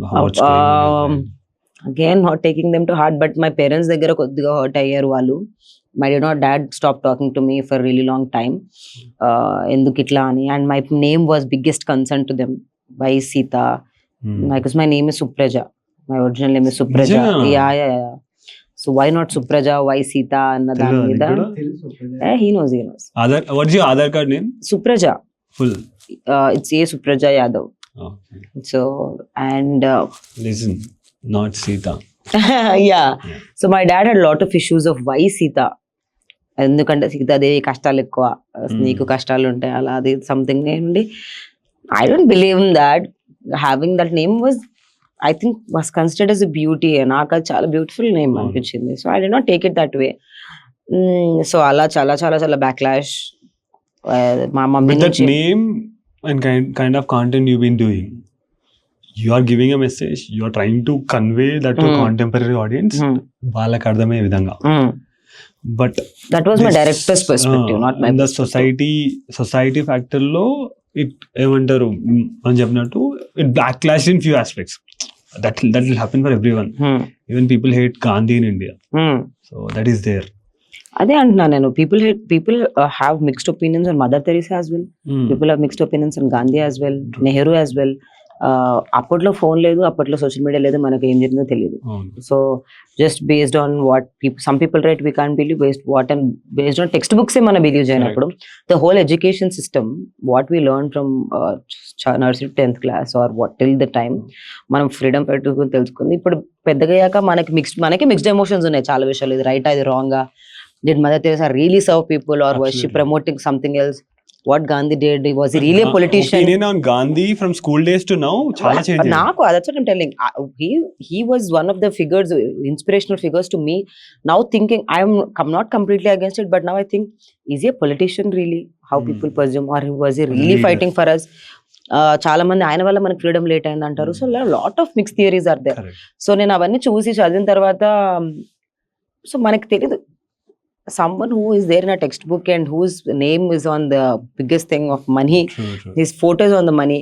Again, not taking them to heart, but my parents దగ్గర కొద్దిగా hurt అయ్యారు వాళ్ళు. My dad stopped talking to me for a really long time. ఎందుకు ఇట్లా అని. And my name was biggest concern to them. Why Sita? Because my name is Supraja. My original name is Supraja. Yeah. So why not Supraja? Why Sita? అన్న దాని మీద he knows. What's your Aadhaar card name? Supraja. Full. It's A Supraja Yadav. Okay. So and listen, not Sita. Yeah. So my dad had a lot of issues of why Sita. ఎందుకంటే సీతాదేవి కష్టాలు ఎక్కువ, నీకు కష్టాలు ఉంటాయి అలా, అది something ఏంటి. I don't believe in that. Having that name was, I think, was considered as a beauty. నాకు అది చాలా బ్యూటిఫుల్ నేమ్ అనిపించింది. So I did not take it that way. So అలా చాలా చాలా చాలా బ్యాక్లాష్ మా mummy that name and kind of content you've been doing, you are giving a message, you are trying to convey that to a contemporary audience, వాళ్ళకి అర్థమయ్యే విధంగా. But that was my director's perspective, not my the society factor లో it ఏమంటారు మనం చెప్పినట్టు it backlash in few aspects. That will happen for everyone. Even people hate Gandhi in India. So that is there. అదే అంటున్నా నేను, people have mixed opinions on Mother Teresa as well. People have mixed opinions on Gandhi as well, Nehru as well. అప్పట్లో phone లేదు, అప్పట్లో social media లేదు, మనకు ఏం జరిగిందో తెలియదు. So just based on what some people write we can't believe, based on textbooks మనం believe చేయనప్పుడు the whole education system what we learn from nursery 10th class or what till the time మనం freedom పెట్టుకుని తెలుసుకుంది. ఇప్పుడు పెద్దగయ్యాక మనకి mixed emotions ఉన్నాయి చాలా విషయాలు. ఇది రైట్, అది wrong, did mother Teresa really serve people or was she promoting something else? What Gandhi did, was he really a politician? Opinion on Gandhi from school days to now chala change. That's what I'm telling. He was one of the figures, inspirational figures to me. Now thinking, I'm not completely against it, but now I think, is he a politician really? How people presume, or was he really fighting for us? చాలా మంది ఆయన వల్ల మనకి freedom late అయింది అంటారు. So lot of mix theories are there. So నేను అవన్నీ చూసి చదివిన తర్వాత సో మనకి తెలియదు, someone who is there in a textbook and whose name is on the biggest thing of money, his photos on the money,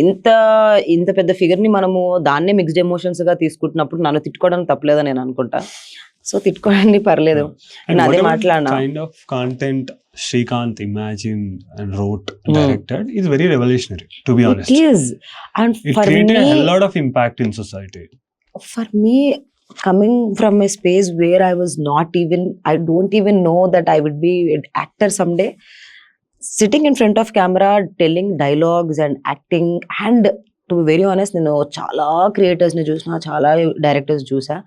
ఇంత పెద్ద figure ని మనము దాన్నే మిక్స్డ్ ఎమోషన్స్ గా తీసుకుంటున్నప్పుడు నన్ను తిట్టుకోవడానికి తప్పలేదని నేను అనుకుంటా. సో తిట్టుకోవడానికి పర్లేదు, నేను అదే మాట్లాడినా. Kind of content Srikanth imagined and wrote and directed is very revolutionary, to be honest. It is, and it for created me, a lot of impact in society. For me, coming from a space where I don't even know that I would be an actor someday, sitting in front of camera, telling dialogues and acting, and to be very honest, chala creators ni chusna, chala directors chusa.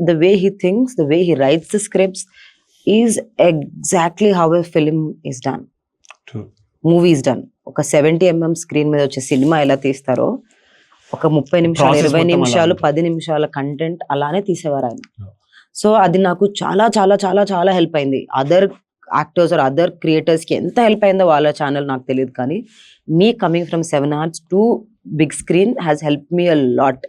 The way he thinks, the way he writes the scripts is exactly how a film is done. True. Movie is done. Oka 70mm screen మీద వచ్చే cinema ఎలా తీస్తారో, ఒక 30 నిమిషాలు 20 నిమిషాలు 10 నిమిషాల content అలానే తీసేవారు ఆయన. So అది నాకు చాలా చాలా చాలా చాలా హెల్ప్ అయింది. Other actors or other creators కి ఎంత హెల్ప్ అయిందో వాళ్ళ ఛానల్ నాకు తెలియదు, కానీ me coming from 7 hours to big screen has helped me a lot.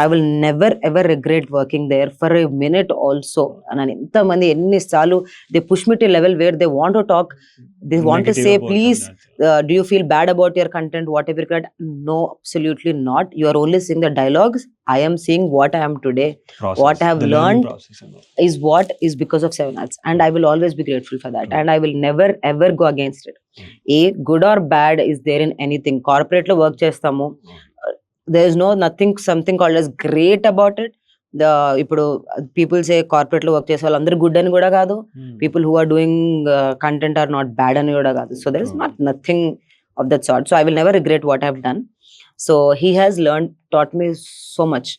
I will never ever regret working there for a minute also. And ఎంతమంది ఎన్నిసార్లు they push me to a level where they want to talk, they want to say, please, do you feel bad about your content, whatever you create? No, absolutely not. You are only seeing the dialogues. I am seeing what I am today. Process. What I have learned is what is because of 7 hours, and I will always be grateful for that. And I will never ever go against it. Good or bad is there in anything. Corporate lo work chestamu, there is nothing something called as great about it. ఇప్పుడు people say corporate లో work చేసే వాళ్ళు అందరూ good అని కూడా కాదు, people who are doing content are not bad అని కూడా కాదు. So there is not nothing of that sort. So I will never regret what I have done. So he has taught me so much.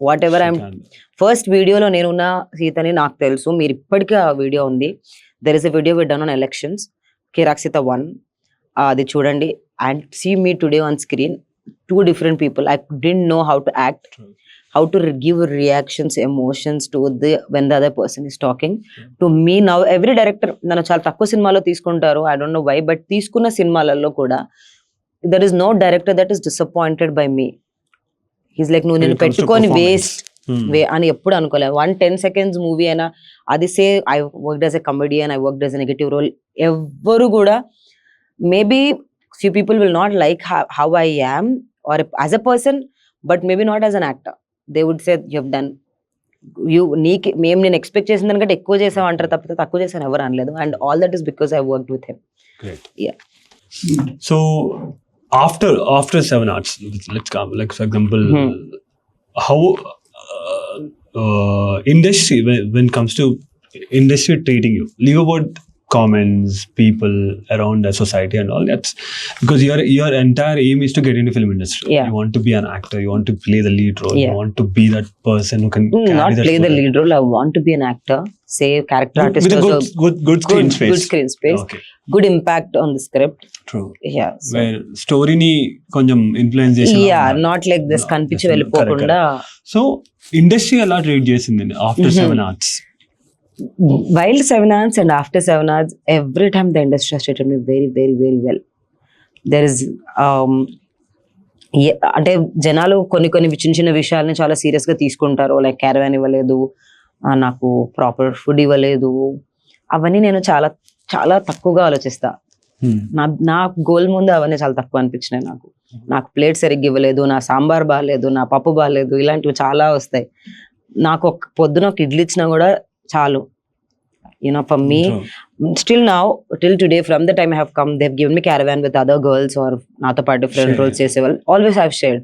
Whatever I'm first వీడియోలో నేనున్న సీతని నాకు తెలుసు, మీరు ఇప్పటికీ ఆ వీడియో ఉంది. There is a video we done on elections, Kiraak Seetha 1. అది చూడండి and see me today on screen. 2 different people. I didn't know how to act, how to give reactions, emotions to when the other person is talking. To me now, every director nanu chaala takku cinema తీసుకుంటారు. I don't know why, but తీసుకున్న సినిమాలలో కూడా there is no director that is disappointed by me. He's like, నువ్వు నేను పెట్టుకొని waste అని ఎప్పుడు అనుకోలే. 1-10 seconds మూవీ అయినా అది సే I worked as a comedian, I worked as a negative role, ఎవ్వరు కూడా maybe few people will not like how I am or as a person, but maybe not as an actor. They would say you have done, మేము నేను expect చేసిన దానికంటే ఎక్కువ చేసావు అంటారు తప్పితే తక్కువ చేసాను ఎవరు అనలేదు. And all that is because I worked with him. Yeah. So after 7 hours, let's come, like for example, how industry, when it comes to industry treating you, leave about comments, people around the society and all that, because your entire aim is to get into film industry. You want to be an actor, you want to play the lead role, you want to be that person who can not play the lead role. I want to be an actor, say character artist with a good screen space. Good screen space. Okay. Good impact on the script. True. Yeah. So. Where story ni konjam influence chesi. Yeah, not like this kanpichi velipokunda. So industry a lot read chesindi after 7 hours. While 7 hours and after 7 hours, every time the industry has treated me very, very, very well. There is అంటే జనాలు కొన్ని కొన్ని చిన్న చిన్న విషయాలని చాలా serious గా తీసుకుంటారు. లైక్ క్యారవాన్ ఇవ్వలేదు, నాకు ప్రాపర్ ఫుడ్ ఇవ్వలేదు, అవన్నీ నేను చాలా చాలా తక్కువగా ఆలోచిస్తా. నా గోల్ ముందు అవన్నీ చాలా తక్కువ అనిపించినాయి నాకు ప్లేట్ సరిగ్గా ఇవ్వలేదు, నా సాంబార్ బాగాలేదు, నా పప్పు బాగాలేదు, ఇలాంటివి చాలా వస్తాయి. నాకు ఒక పొద్దున ఒక ఇడ్లీ ఇచ్చినా కూడా చాలు. For me, still now, till today, from the time I have come, they've given me caravan with other girls or nato part of friend roles చేసేవాళ్ళు. Always I've shared.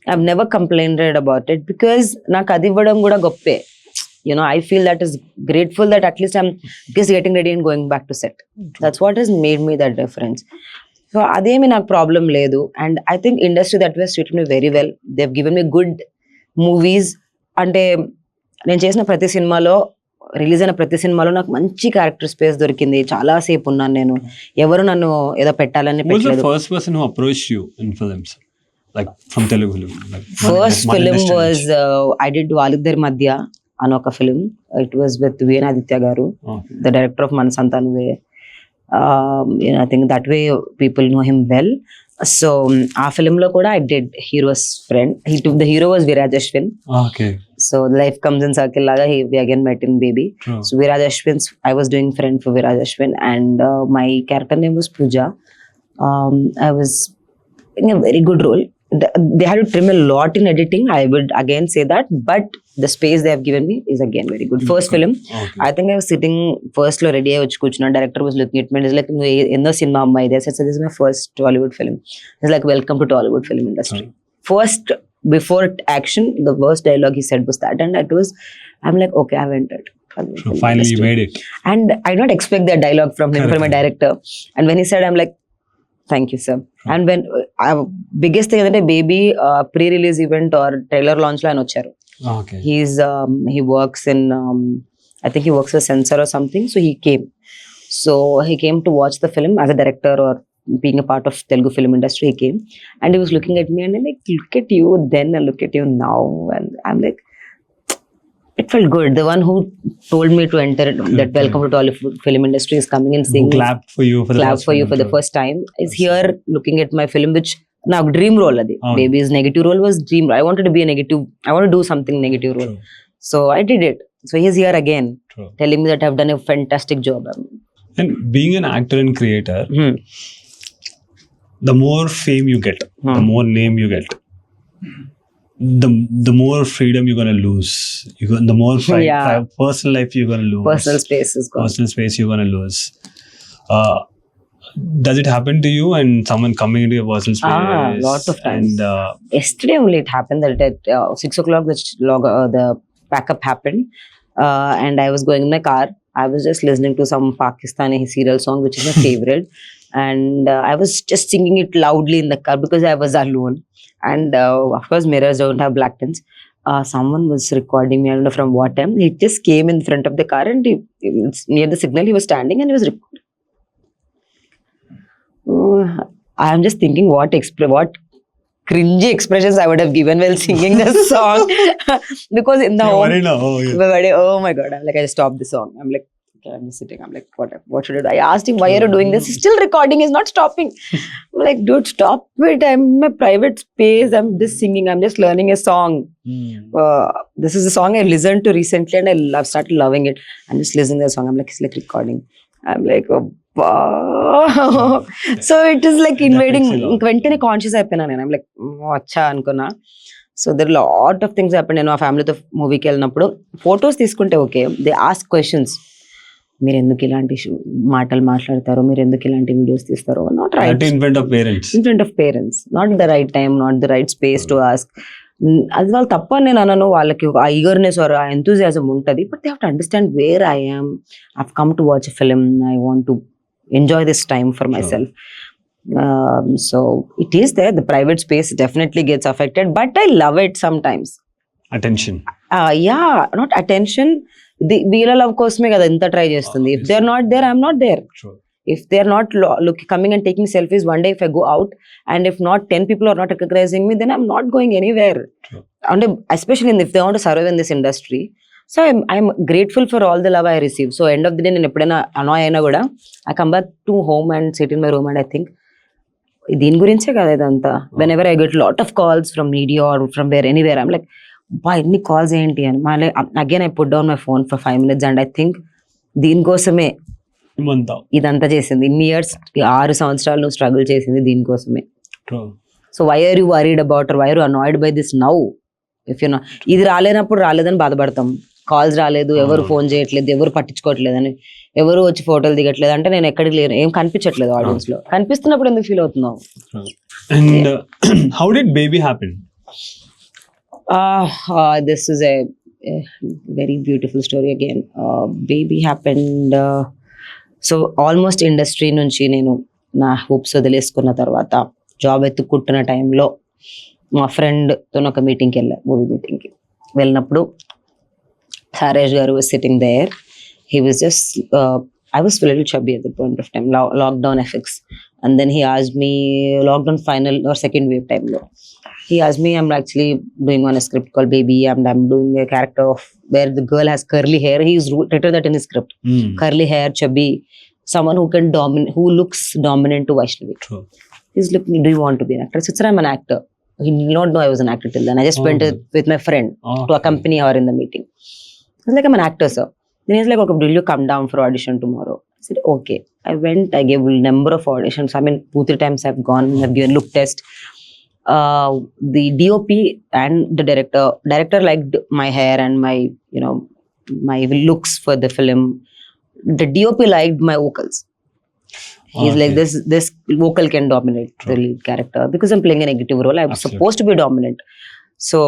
I've never complained about it because నాకు అది ఇవ్వడం కూడా గొప్పే. I feel that is grateful that at least I'm just getting ready and going back to set. That's what has made me that difference. So అదేమి నాకు problem లేదు. And I think industry that way has treated me very well. They've given me good movies. అంటే నేను చేసిన ప్రతి సినిమాలో, release అయిన ప్రతి సినిమాలో నాకు మంచి క్యారెక్టర్ స్పేస్ దొరికింది. చాలా సేపు ఉన్నాను నేను. ఎవరు నన్ను ఏదో పెట్టాలని పెట్టలేదు. First person who approached you in films, like from Telugu film? First film was I did Validhar Madhya అని ఒక film. It was with V N Aditya గారు, the director of Manasantha Nuvve. I think that way people know him well. So ఆ film లో కూడా I did hero's friend. The hero was Viraj Ashwin. Okay. So life comes in circle laga we again met in Baby. So Viraj Ashwin, I was doing friend for Viraj Ashwin, and my character name was Pooja. I was in a very good role. They had to trim a lot in editing, I would again say that, but the space they have given me is again very good. First film, I think I was sitting first lo ready ayi vachi kuchuna, director was looking at me and is like, enno cinema amma ide. I said, this is my first Tollywood film. He's like, welcome to Tollywood film industry. First, before action, the first dialogue he said was that, and that was, I'm like, okay, I've entered. So finally you made it. And I did not expect that dialogue from him, from my director. And when he said, I'm like, thank you, sir. And when biggest thing is Baby pre-release event or trailer launch lo ఆయన వచ్చారు. Okay. He works in I think he works as censor or something, so he came. So he came to watch the film as a director or being a part of Telugu film industry. He came and he was looking at me and like, look at you then and look at you now, and I'm like, it felt good. The one who told me to enter that welcome to Tollywood film industry is coming and saying, clapped for you for the first time, is here looking at my film, which now dream role adi. Baby's negative role was dream. I wanted to be a negative. I want to do something negative role. True. So I did it. So he's here again. True. Telling me that I've done a fantastic job. And being an actor and creator, the more fame you get, the more name you get, the more freedom you're going to lose. The more personal life you're going to lose. Personal space is gone. Personal space you're going to lose. Does it happen to you and someone coming into your personal space? Lot of times. And yesterday only it happened that at 6 o'clock the backup happened, and I was going in my car. I was just listening to some Pakistani serial song, which is my favorite, and I was just singing it loudly in the car because I was alone. And of course mirrors don't have black tins. Someone was recording me, I don't know from what time. He just came in front of the car and near the signal he was standing and he was recording. I am just thinking what cringy expressions I would have given while singing this song. Because in the home, oh my god, I'm like, I stopped the song. I'm like, okay, I'm just sitting. I'm like, what should I do? I asked him, why are you doing this? He's still recording, he's not stopping. I'm like, dude, stop it. I'm in my private space. I'm just singing. I'm just learning a song. This is a song I listened to recently and I started loving it. I'm just listening to the song. I'm like, it's like recording. I'm like, oh, so it is like invading. వెంటనే conscious అయిపోయినా నేను. I'm like, అచ్చా అనుకున్నా. So there lot of things happened. నేను ఆ ఫ్యామిలీతో మూవీకి వెళ్ళినప్పుడు ఫొటోస్ తీసుకుంటే ఓకే, దే ఆస్క్ క్వశ్చన్స్. మీరు ఎందుకు ఇలాంటి మాటలు మాట్లాడతారు, మీరు ఎందుకు ఇలాంటి వీడియోస్ తీస్తారు, not right in front of parents, not the right time, not the right space to ask. అది వాళ్ళు తప్ప నేను అనను, వాళ్ళకి ఆ ఈగర్నెస్ ఆర్ ఆ ఎంతూజియాజం ఉంటుంది, but they have to understand where I am. I have come to watch a film, I want to enjoy this time for myself. So it is there, the private space definitely gets affected, but I love it sometimes. Attention. Yeah, not attention, వీళ్ళ love కోసమే కదా ఇంత try చేస్తుంది. If they're not there, I'm not there. Sure. If they're not coming and taking selfies, one day if I go out and if not 10 people are not recognizing me, then I'm not going anywhere. Sure. And especially if they want to survive in this industry. So I'm grateful for all the love I receive. So end of the day, నేను ఎప్పుడైనా annoy అయినా కూడా I come back to home and sit in my room and I think, దీని గురించే కదా ఇదంతా. Whenever I get lot of calls from media or from where anywhere I'm like బా ఎన్ని కాల్స్ ఏంటి అని. మళ్ళీ again I put down my phone for 5 minutes and I think దీనికోసమే ఇదంతా చేసింది. ఇన్ని ఇయర్స్ 6 సంవత్సరాలు నువ్వు స్ట్రగుల్ చేసింది దీనికోసమే. So why are you worried about or why are you annoyed by this now? If you know ఇది రాలేనప్పుడు రాలేదని బాధపడతాం, కాల్స్ రాలేదు, ఎవరు ఫోన్ చేయట్లేదు, ఎవరు పట్టించుకోవట్లేదు అని, ఎవరు వచ్చి ఫోటోలు దిగట్లేదు అంటే నేను ఎక్కడికి లేను, ఏం కనిపించట్లేదు ఆడియన్స్ లో. కనిపిస్తున్నప్పుడు ఎందుకు ఫీల్ అవుతున్నావు? And how did baby happen? This is a very beautiful story again. Baby happened. So almost industry నుంచి నేను నా హోప్స్ వదిలేసుకున్న తర్వాత జాబ్ ఎత్తుకుంటున్న టైంలో మా ఫ్రెండ్తో ఒక మీటింగ్కి వెళ్ళాను, మూవీ మీటింగ్కి. వెళ్ళినప్పుడు Haresh garu was sitting there. He was just, I was a little chubby at the point of time, lockdown effects. And then he asked me, lockdown final or second wave time lo. He asked me, I'm actually doing on a script called Baby, and I'm doing a character of where the girl has curly hair. He's written that in his script. Curly hair, chubby, someone who can who looks dominant to Vaishnavi. True. He's looking, do you want to be an actor? I said, sir, I'm an actor. He did not know I was an actor till then. I just went with my friend to accompany her in the meeting. I was like, I'm an actor, sir. Then he's like, okay, will you come down for audition tomorrow? I said, okay. I went, I gave a number of auditions. I mean, 2-3 times I've gone, I've given look test. The DOP and the director liked my hair and my, you know, my looks for the film. The DOP liked my vocals. He's like, this vocal can dominate the lead character because I'm playing a negative role. I'm supposed to be dominant. So,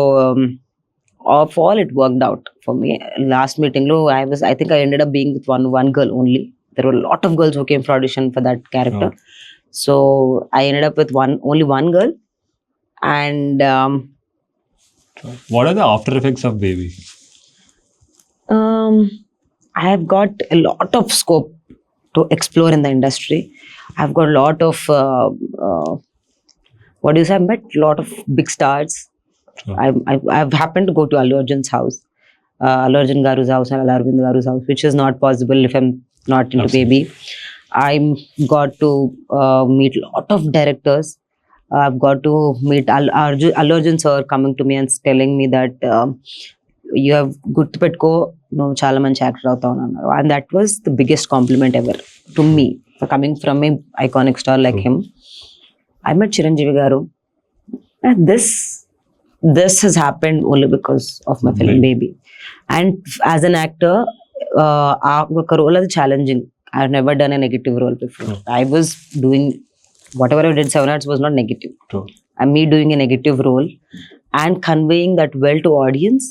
of all, it worked out for me. Last meeting lo, I think I ended up being with one girl only. There were a lot of girls who came for audition for that character. So I ended up with only one girl. And what are the after effects of Baby? I have got a lot of scope to explore in the industry. I've got a lot of what do you say? I met a lot of big stars. I've happened to go to Allu Arjun's house, Allu Arjun garu's house and Allu Arvind garu's house, which is not possible if I'm not into Baby. I got to meet a lot of directors. I've got to meet Allu Arjun sir coming to me and telling me that you have good petko, no chala manchi actor avutavu annaru. And that was the biggest compliment ever to me for coming from a iconic star like him. I met Chiranjeevi garu, and this has happened only because of my film Baby. And as an actor, oka role is challenging. I've never done a negative role before. I was doing whatever I did 7 hours was not negative. And me doing a negative role and conveying that well to audience.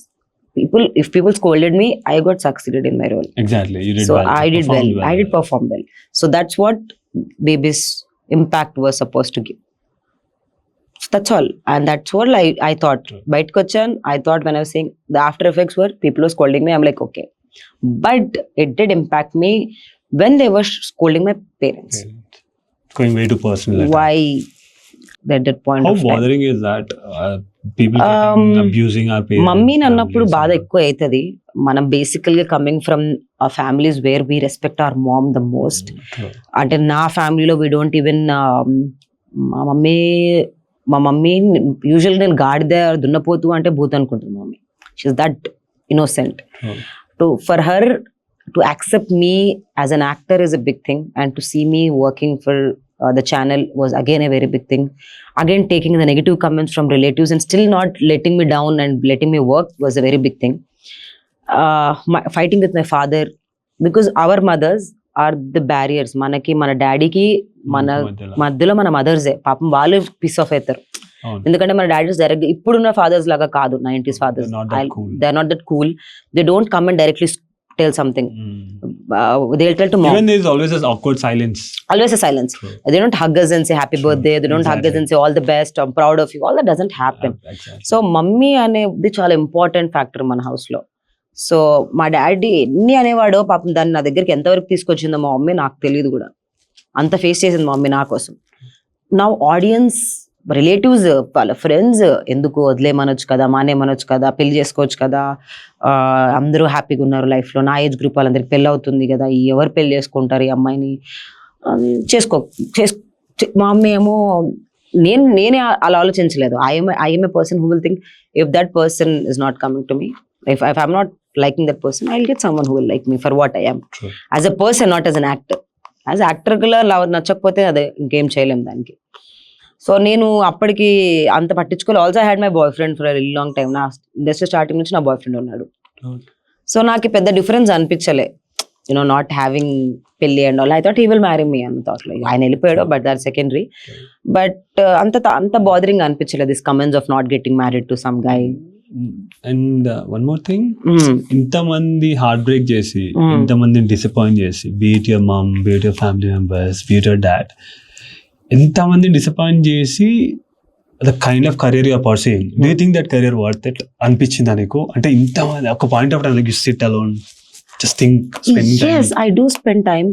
If people scolded me, I got succeeded in my role. Exactly, you did so well. I did well. I did perform well. So that's what Baby's impact was supposed to give. So that's all. And that's what I thought. Bite Kochan, I thought when I was saying the after effects were people were scolding me, I'm like, okay. But it did impact me when they were scolding my parents. Going way too personal. Why at that point How of time? How bothering is that? People abusing our parents. Mummy nannappudu baada ekku aitadi. Manam basically coming from families where we respect our mom the most. Ante na family lo we don't even మా mummy యూజువల్గా నేను గాడిద దున్నపోతు అంటే భూత్ అనుకుంటుంది mummy. She's that innocent. For her to accept me as an actor is a big thing and to see me working for the channel was again a very big thing. Again, taking the negative comments from relatives and still not letting me down and letting me work was a very big thing. Fighting with my father, because our mothers are the barriers. Manaki mana daddy ki mana maddhilo mana mothers e paapam vaalu piece of అవుతారు. ఎందుకంటే మన daddy's direct ఇప్పుడున్న fathers లాగా కాదు. 90s fathers, they're not that cool. They don't come and directly tell something. They'll tell to mom. Even there's always this awkward silence. Always a silence. They don't hug us and say happy birthday. They don't hug us and say all the best, I'm proud of you. All that doesn't happen. So mummy అనేది చాలా important factor మన house లో. So మా daddy ఎన్ని అనేవాడో పాపం దాన్ని నా దగ్గరికి ఎంతవరకు తీసుకొచ్చిందో మా మమ్మీ నాకు తెలియదు కూడా. అంత ఫేస్ చేసింది మా మమ్మీ నా కోసం. నా ఆడియన్స్, రిలేటివ్స్, వాళ్ళ ఫ్రెండ్స్ ఎందుకు వదిలేమనొచ్చు కదా, మానేమనొచ్చు కదా, పెళ్లి చేసుకోవచ్చు కదా, అందరూ హ్యాపీగా ఉన్నారు లైఫ్లో, నా ఏజ్ గ్రూప్ వాళ్ళందరికి పెళ్ళి అవుతుంది కదా, ఎవరు పెళ్లి చేసుకుంటారు ఈ అమ్మాయిని, మా మమ్మీ ఏమో నేనే అలా ఆలోచించలేదు. I'm a person who will think if that person is not coming to me, if I'm not liking that person, I'll get someone who will like me for what I am. True. As a person, not as an actor. As an actor గా నచ్చకపోతే అదే ఇంకేం చేయలేం దానికి. So నేను అప్పటికి అంత పట్టించుకోలేదు. Also I had my boy friend for very long time. నా ఇండస్ట్రీ స్టార్టింగ్ నుంచి నా బాయ్ ఫ్రెండ్ ఉన్నాడు. సో నాకు పెద్ద డిఫరెన్స్ అనిపించలే, యునో నాట్ హ్యావింగ్ పెళ్లి and all. I thought he will marry me అన్న థాట్ లో. ఆయన వెళ్ళిపోయాడు, బట్ దట్ సెకండరీ. బట్ అంత బాదరింగ్ అనిపించలేదు this comments of not getting married to some guy. And one more thing, ఇంతమంది heart break చేసి, ఇంతమందిని డిసప్పాయింట్ చేసి, beat your mom, beat your family members, beat your dad, ఎంతమందిని disappoint చేసి the kind of career you're pursuing, do you think that career worth it అనిపించిందా నీకు? అంటే ఇంతమంది ఒక point of time like you sit alone, just think, spend time. Yes, I do spend time.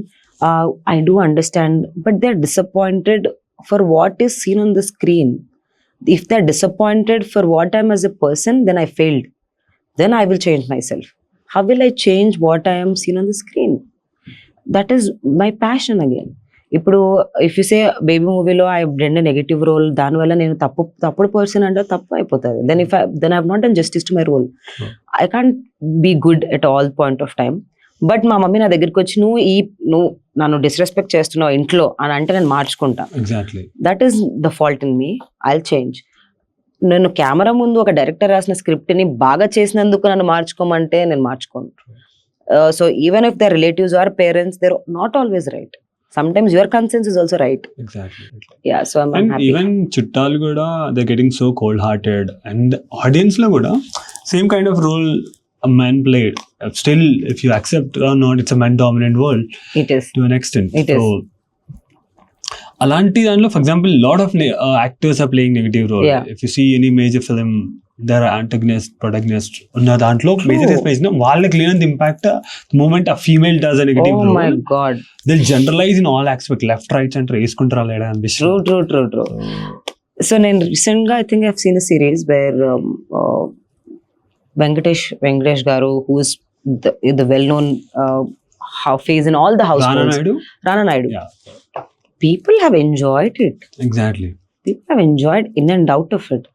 I do understand, but they're disappointed for what is seen on the screen. If they're disappointed for what I'm as a person, then I failed. Then I will change myself. How will I change what I am seen on the screen? That is my passion again. ఇప్పుడు if you say Baby మూవీలో I did a negative role, దానివల్ల నేను తప్పుడు person అంటే తప్పు అయిపోతుంది. Then I have not done justice to my role. I can't be good at all point of time. But మా mummy నా దగ్గరికి వచ్చి నువ్వు నన్ను డిస్రెస్పెక్ట్ చేస్తున్నావు ఇంట్లో అని అంటే నేను మార్చుకుంటా. That is the fault in me. I will change. నేను కెమెరా ముందు ఒక డైరెక్టర్ రాసిన స్క్రిప్ట్ ని బాగా చేసినందుకు నన్ను మార్చుకోమంటే నేను మార్చుకోను. So even if the relatives or parents, they are not always right. Sometimes your conscience is also right. Exactly. Yeah, so I'm happy. Even chuttal kuda, they're getting so cold hearted, and audience lo kuda same kind of role a man played. Still, if you accept or not, it's a man dominant world. It is to an extent. It is. Alanti danlo, for example, lot of actors are playing negative role. Yeah. If you see any major film, there are antagonist, protagonist ఉన్న దాంట్లో major expression వాళ్ళకి లేనంత impact moment ఆ female does a negative role. Oh my god. They'll generalize in all aspects, left, right, center వేసుకుంటారా లేదా అనిపిస్తుంది. True. So నేను recent గా I think I've seen a series where Venkatesh garu, who is the well known face in all the households, Rana Naidu. Yeah. People have enjoyed it. Exactly. People have enjoyed in and out of it.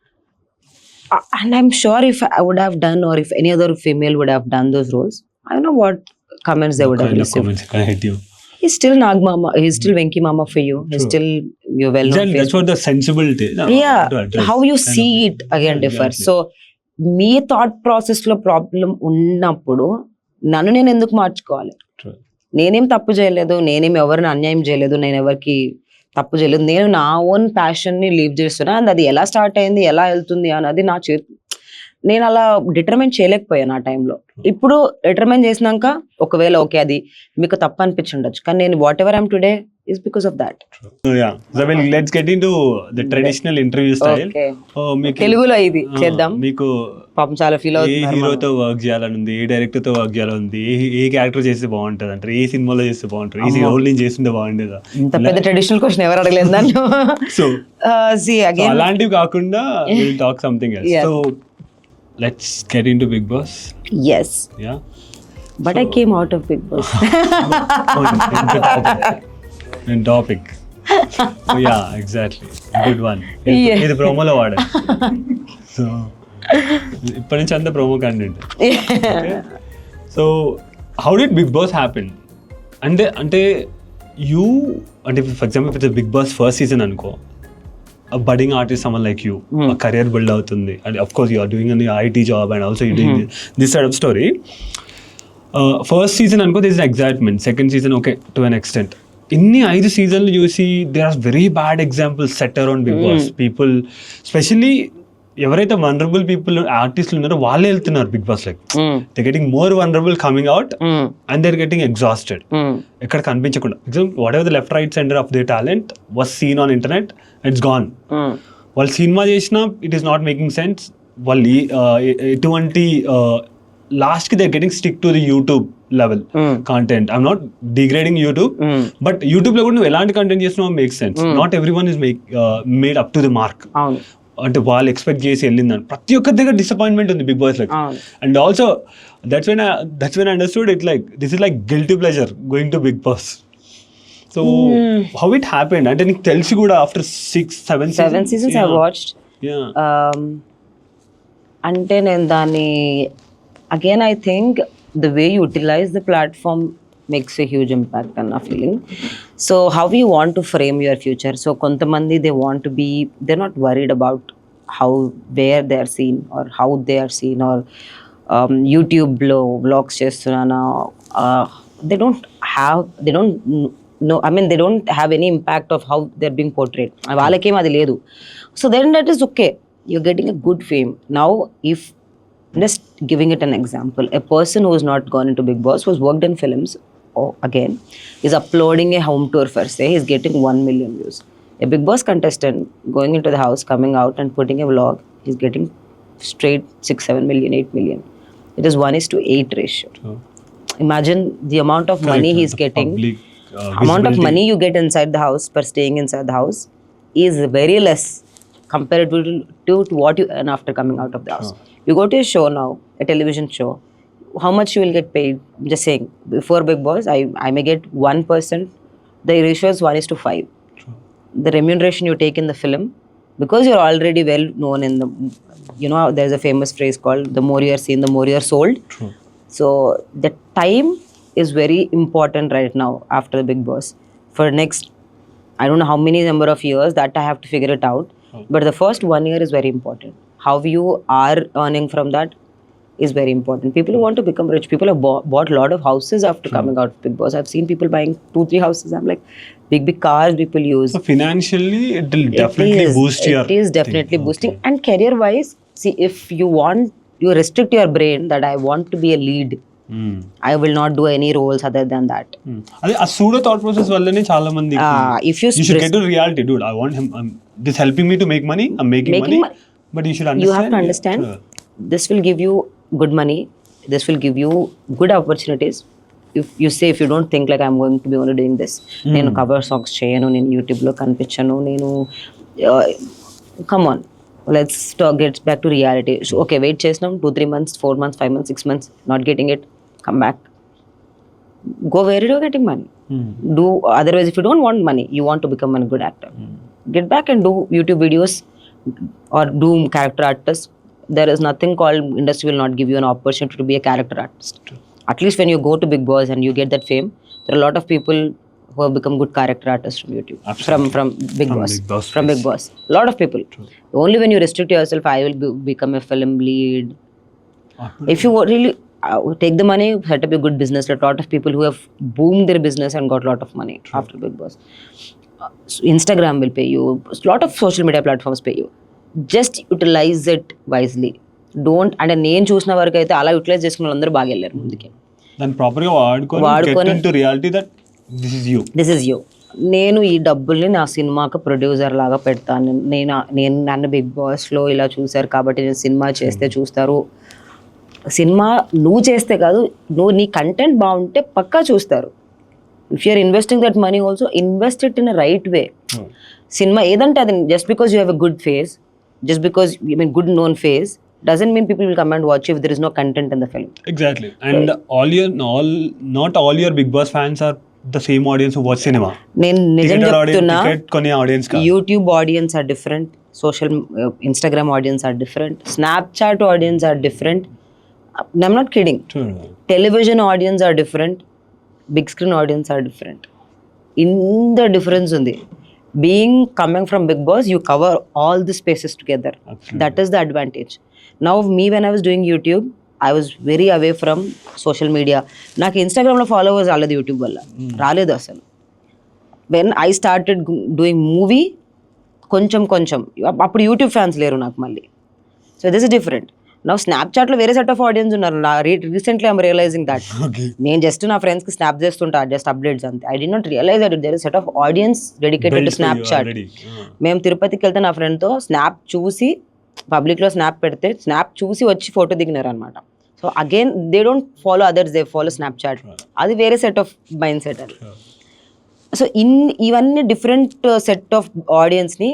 And I'm sure if I would have done, or if any other female would have done those roles, I don't know what comments they would have received. Comments can hit you. He's still Nag Mama. He's still Venki Mama for you. He's still your well-known face. That's what the sensibility. Yeah, how you see it again differs. So, me thought process లో problem ఉన్నప్పుడు నన్ను నేను ఎందుకు మార్చుకోవాలి? నేనేం తప్పు చేయలేదు, నేనేం ఎవరిని అన్యాయం చేయలేదు, నేను ఎవరికి తప్పు చేయలేదు. నేను నా ఓన్ ప్యాషన్ ని లీవ్ చేస్తున్నా. అండ్ అది ఎలా స్టార్ట్ అయింది, ఎలా వెళ్తుంది అన్నది నా చేతి. నేను అలా డిటర్మైన్ చేయలేకపోయాను ఆ టైంలో. ఇప్పుడు డిటర్మైన్ చేసినాక ఒకవేళ ఓకే అది మీకు తప్పు అనిపించుండొచ్చు, కానీ నేను what ever I'm today is because of that. So let's get into the traditional interview style. తెలుగులో ఇది చేద్దాం. మీకు పాపం చాలా ఫీల్ అవుతున్నారు. ఏ హీరోతో వర్క్ చేయాలని ఉంది, ఏ డైరెక్టర్ తో వర్క్ చేయాలని ఉంది, ఏ క్యారెక్టర్ చేస్తే బాగుంటది అంటారు, ఏ సినిమాలో చేస్తే బాగుంటారు, ఈ రోల్ నేను చేస్తుంటే బాగుండేదా? ఇంత పెద్ద ట్రెడిషనల్ క్వశ్చన్ ఎవరు అడగలేదు దాన్ని. సో అగైన్ అలాంటివి కాకుండా we'll talk something else. So let's get into Bigg Boss. Yes. Yeah. But I came out of Bigg Boss. Topic. Oh, yeah, exactly. Good one. ఇది ప్రోమోలో వాడే. సో ఇప్పటి నుంచి అంతా promo content. So how did Bigg Boss happen? అంటే you అంటే for example it's Bigg Boss first season అనుకో, budding artist someone like you, career build అవుతుంది, and of course you are doing an IT job and also you doing this side of story. First season అనుకో this is excitement, second season okay to an extent. ఇన్ని 5 సీజన్లు చూసి there are very bad examples set around Bigg Boss. People especially ఎవరైతే vulnerable people ఆర్టిస్టులు ఉన్నారో వాళ్ళే వెళ్తున్నారు Bigg Boss like they getting more vulnerable coming out and they are getting exhausted. ఎక్కడ కనిపించకుండా whatever the left right centre of they talent was seen on internet, it's gone. వాళ్ళు సినిమా చేసినా it is not making sense. వాళ్ళు ఎటువంటి last కి they getting stick to the YouTube level content. I'm not degrading YouTube, but YouTube లో కూడా నువ్వు ఎలాంటి కంటెంట్ చేసినా make sense. Not every one is made up to the mark. అంటే వాళ్ళు ఎక్స్పెక్ట్ చేసి వెళ్ళిందని ప్రతి ఒక్కరి దగ్గర డిసప్పాయింట్మెంట్ ఉంది Bigg Boss like. And also that's when I understood it like this is like guilty pleasure going to Bigg Boss. So how it happened అంటే నీకు తెలిసి కూడా ఆఫ్టర్ 7 seasons I watched. అంటే నేను దాన్ని again I think the way you utilise the platform makes a huge impact అన్న feeling. So how you want to frame your future. So కొంతమంది they want to be they not worried about how where they are seen or how they are seen or యూట్యూబ్లో vlogs చేస్తున్నానా, they don't know I mean they don't have any impact of how they are being portrayed. వాళ్ళకేం అది లేదు. So then that is okay, you're getting a good fame. Now, if just giving it an example, a person who has not gone into Bigg Boss, who's worked in films, again, is uploading a home tour for say, he's getting 1 million views. A Bigg Boss contestant going into the house, coming out and putting a vlog, he's getting straight 6-7 million, 8 million. It is 1:8 ratio. Imagine the amount of money he's getting. Public, amount of money you get inside the house per staying inside the house is very less compared to what you earn after coming out of the house. You go to a show now, a television show, how much you will get paid? I'm just saying, before Bigg Boss, I may get 1%. The ratio is 1:5. The remuneration you take in the film, because you're already well known in the, you know, there's a famous phrase called the more you're seen, the more you're sold. True. So the time is very important right now after the Bigg Boss. For next, I don't know how many number of years that I have to figure it out. But the first 1 year is very important. How you are earning from that is very important. People who want to become rich, people have bought a lot of houses after coming out of Bigg Boss. I've seen people buying 2-3 houses. I'm like, big cars people use. So financially, it will definitely boost your. It is definitely boosting. And career wise, see, if you want, you restrict your brain that I want to be a lead. I will not do any roles other than that. అదే ఆ pseudo thought process వల్లనే చాలా మంది If you should get to reality, dude. I want him. This helping me to make money. I'm making money. But you should understand. You have to understand. This will give you good money. This will give you good opportunities. If you say, if you don't think like I'm going to be only doing this, నేను cover songs చేయను, నేను యూట్యూబ్లో కనిపించను, నేను come on. Let's get back to reality. So, okay, wait చేసినాం 2-3 months, 4 months, 5 months, 6 months, not getting it, come back. Go where you're getting money. Do otherwise, if you don't want money, you want to become a good actor. Get back and do YouTube videos or do character artist. There is nothing called industry will not give you an opportunity to be a character artist. At least when you go to Bigg Boss and you get that fame, there are a lot of people who have become good character artists from YouTube. From Bigg Boss. From Bigg Boss. A lot of people. Only when you restrict yourself, I will become a film lead. If you really take the money, set up a good business. A lot of people who have boomed their business and got a lot of money after Bigg Boss. So Instagram will pay you. A lot of social media platforms pay you. Just utilize it wisely. Don't, అంటే నేను చూసిన వరకు అయితే అలా utilise చేసుకున్న వాళ్ళందరూ బాగా వెళ్ళారు ముందుకి. దాన్ని ప్రాపర్గా వాడుకొని get into reality that this is you. నేను ఈ డబ్బుల్ని నా సినిమాకి ప్రొడ్యూసర్ లాగా పెడతాను. నేను నన్ను బిగ్ బాస్లో ఇలా చూశారు కాబట్టి నేను సినిమా చేస్తే చూస్తారు. సినిమా నువ్వు చేస్తే కాదు, నువ్వు నీ కంటెంట్ బాగుంటే పక్కా చూస్తారు. If you're investing that money also invest it in a right way. సినిమా ఏదంటే అది just because you have a good face, just because you mean good known face doesn't mean people will come and watch if there is no content in the film. Exactly. And not all your Bigg Boss fans are the same audience who watch cinema. నేను నిజం చెప్తున్నా, కొన్ని audience YouTube audience are different, social Instagram audience are different, Snapchat audience are different. I'm not kidding. Television audience are different, big screen audience are different. ఇంత difference ఉంది. Coming from Bigg Boss, you cover all the spaces together. Absolutely. That is the advantage. Now me, when I was doing YouTube, I was very away from social media. నాకు ఇన్స్టాగ్రామ్లో followers రాలేదు YouTube వల్ల, రాలేదు అసలు. When I started doing movie, కొంచెం అప్పుడు YouTube fans లేరు నాకు మళ్ళీ. So this is different. నా స్నాప్చాట్లో వేరే సెట్ ఆఫ్ ఆడియన్స్ ఉన్నారు. Recently I'm realising that. నేను జస్ట్ నా ఫ్రెండ్స్కి స్నాప్ చేస్తుంటా, జస్ట్ అప్డేట్స్ అంతే. I did not realise that there is set of audience dedicated to Snapchat. మేము తిరుపతికి వెళ్తే నా ఫ్రెండ్తో స్నాప్ చూసి, పబ్లిక్లో స్నాప్ పెడితే స్నాప్ చూసి వచ్చి ఫోటో దిగినారు అనమాట. So again they don't follow others, they follow Snapchat. అది వేరే సెట్ ఆఫ్ మైండ్ సెట్ అది. సో ఇవన్నీ డిఫరెంట్ సెట్ ఆఫ్ ఆడియన్స్ని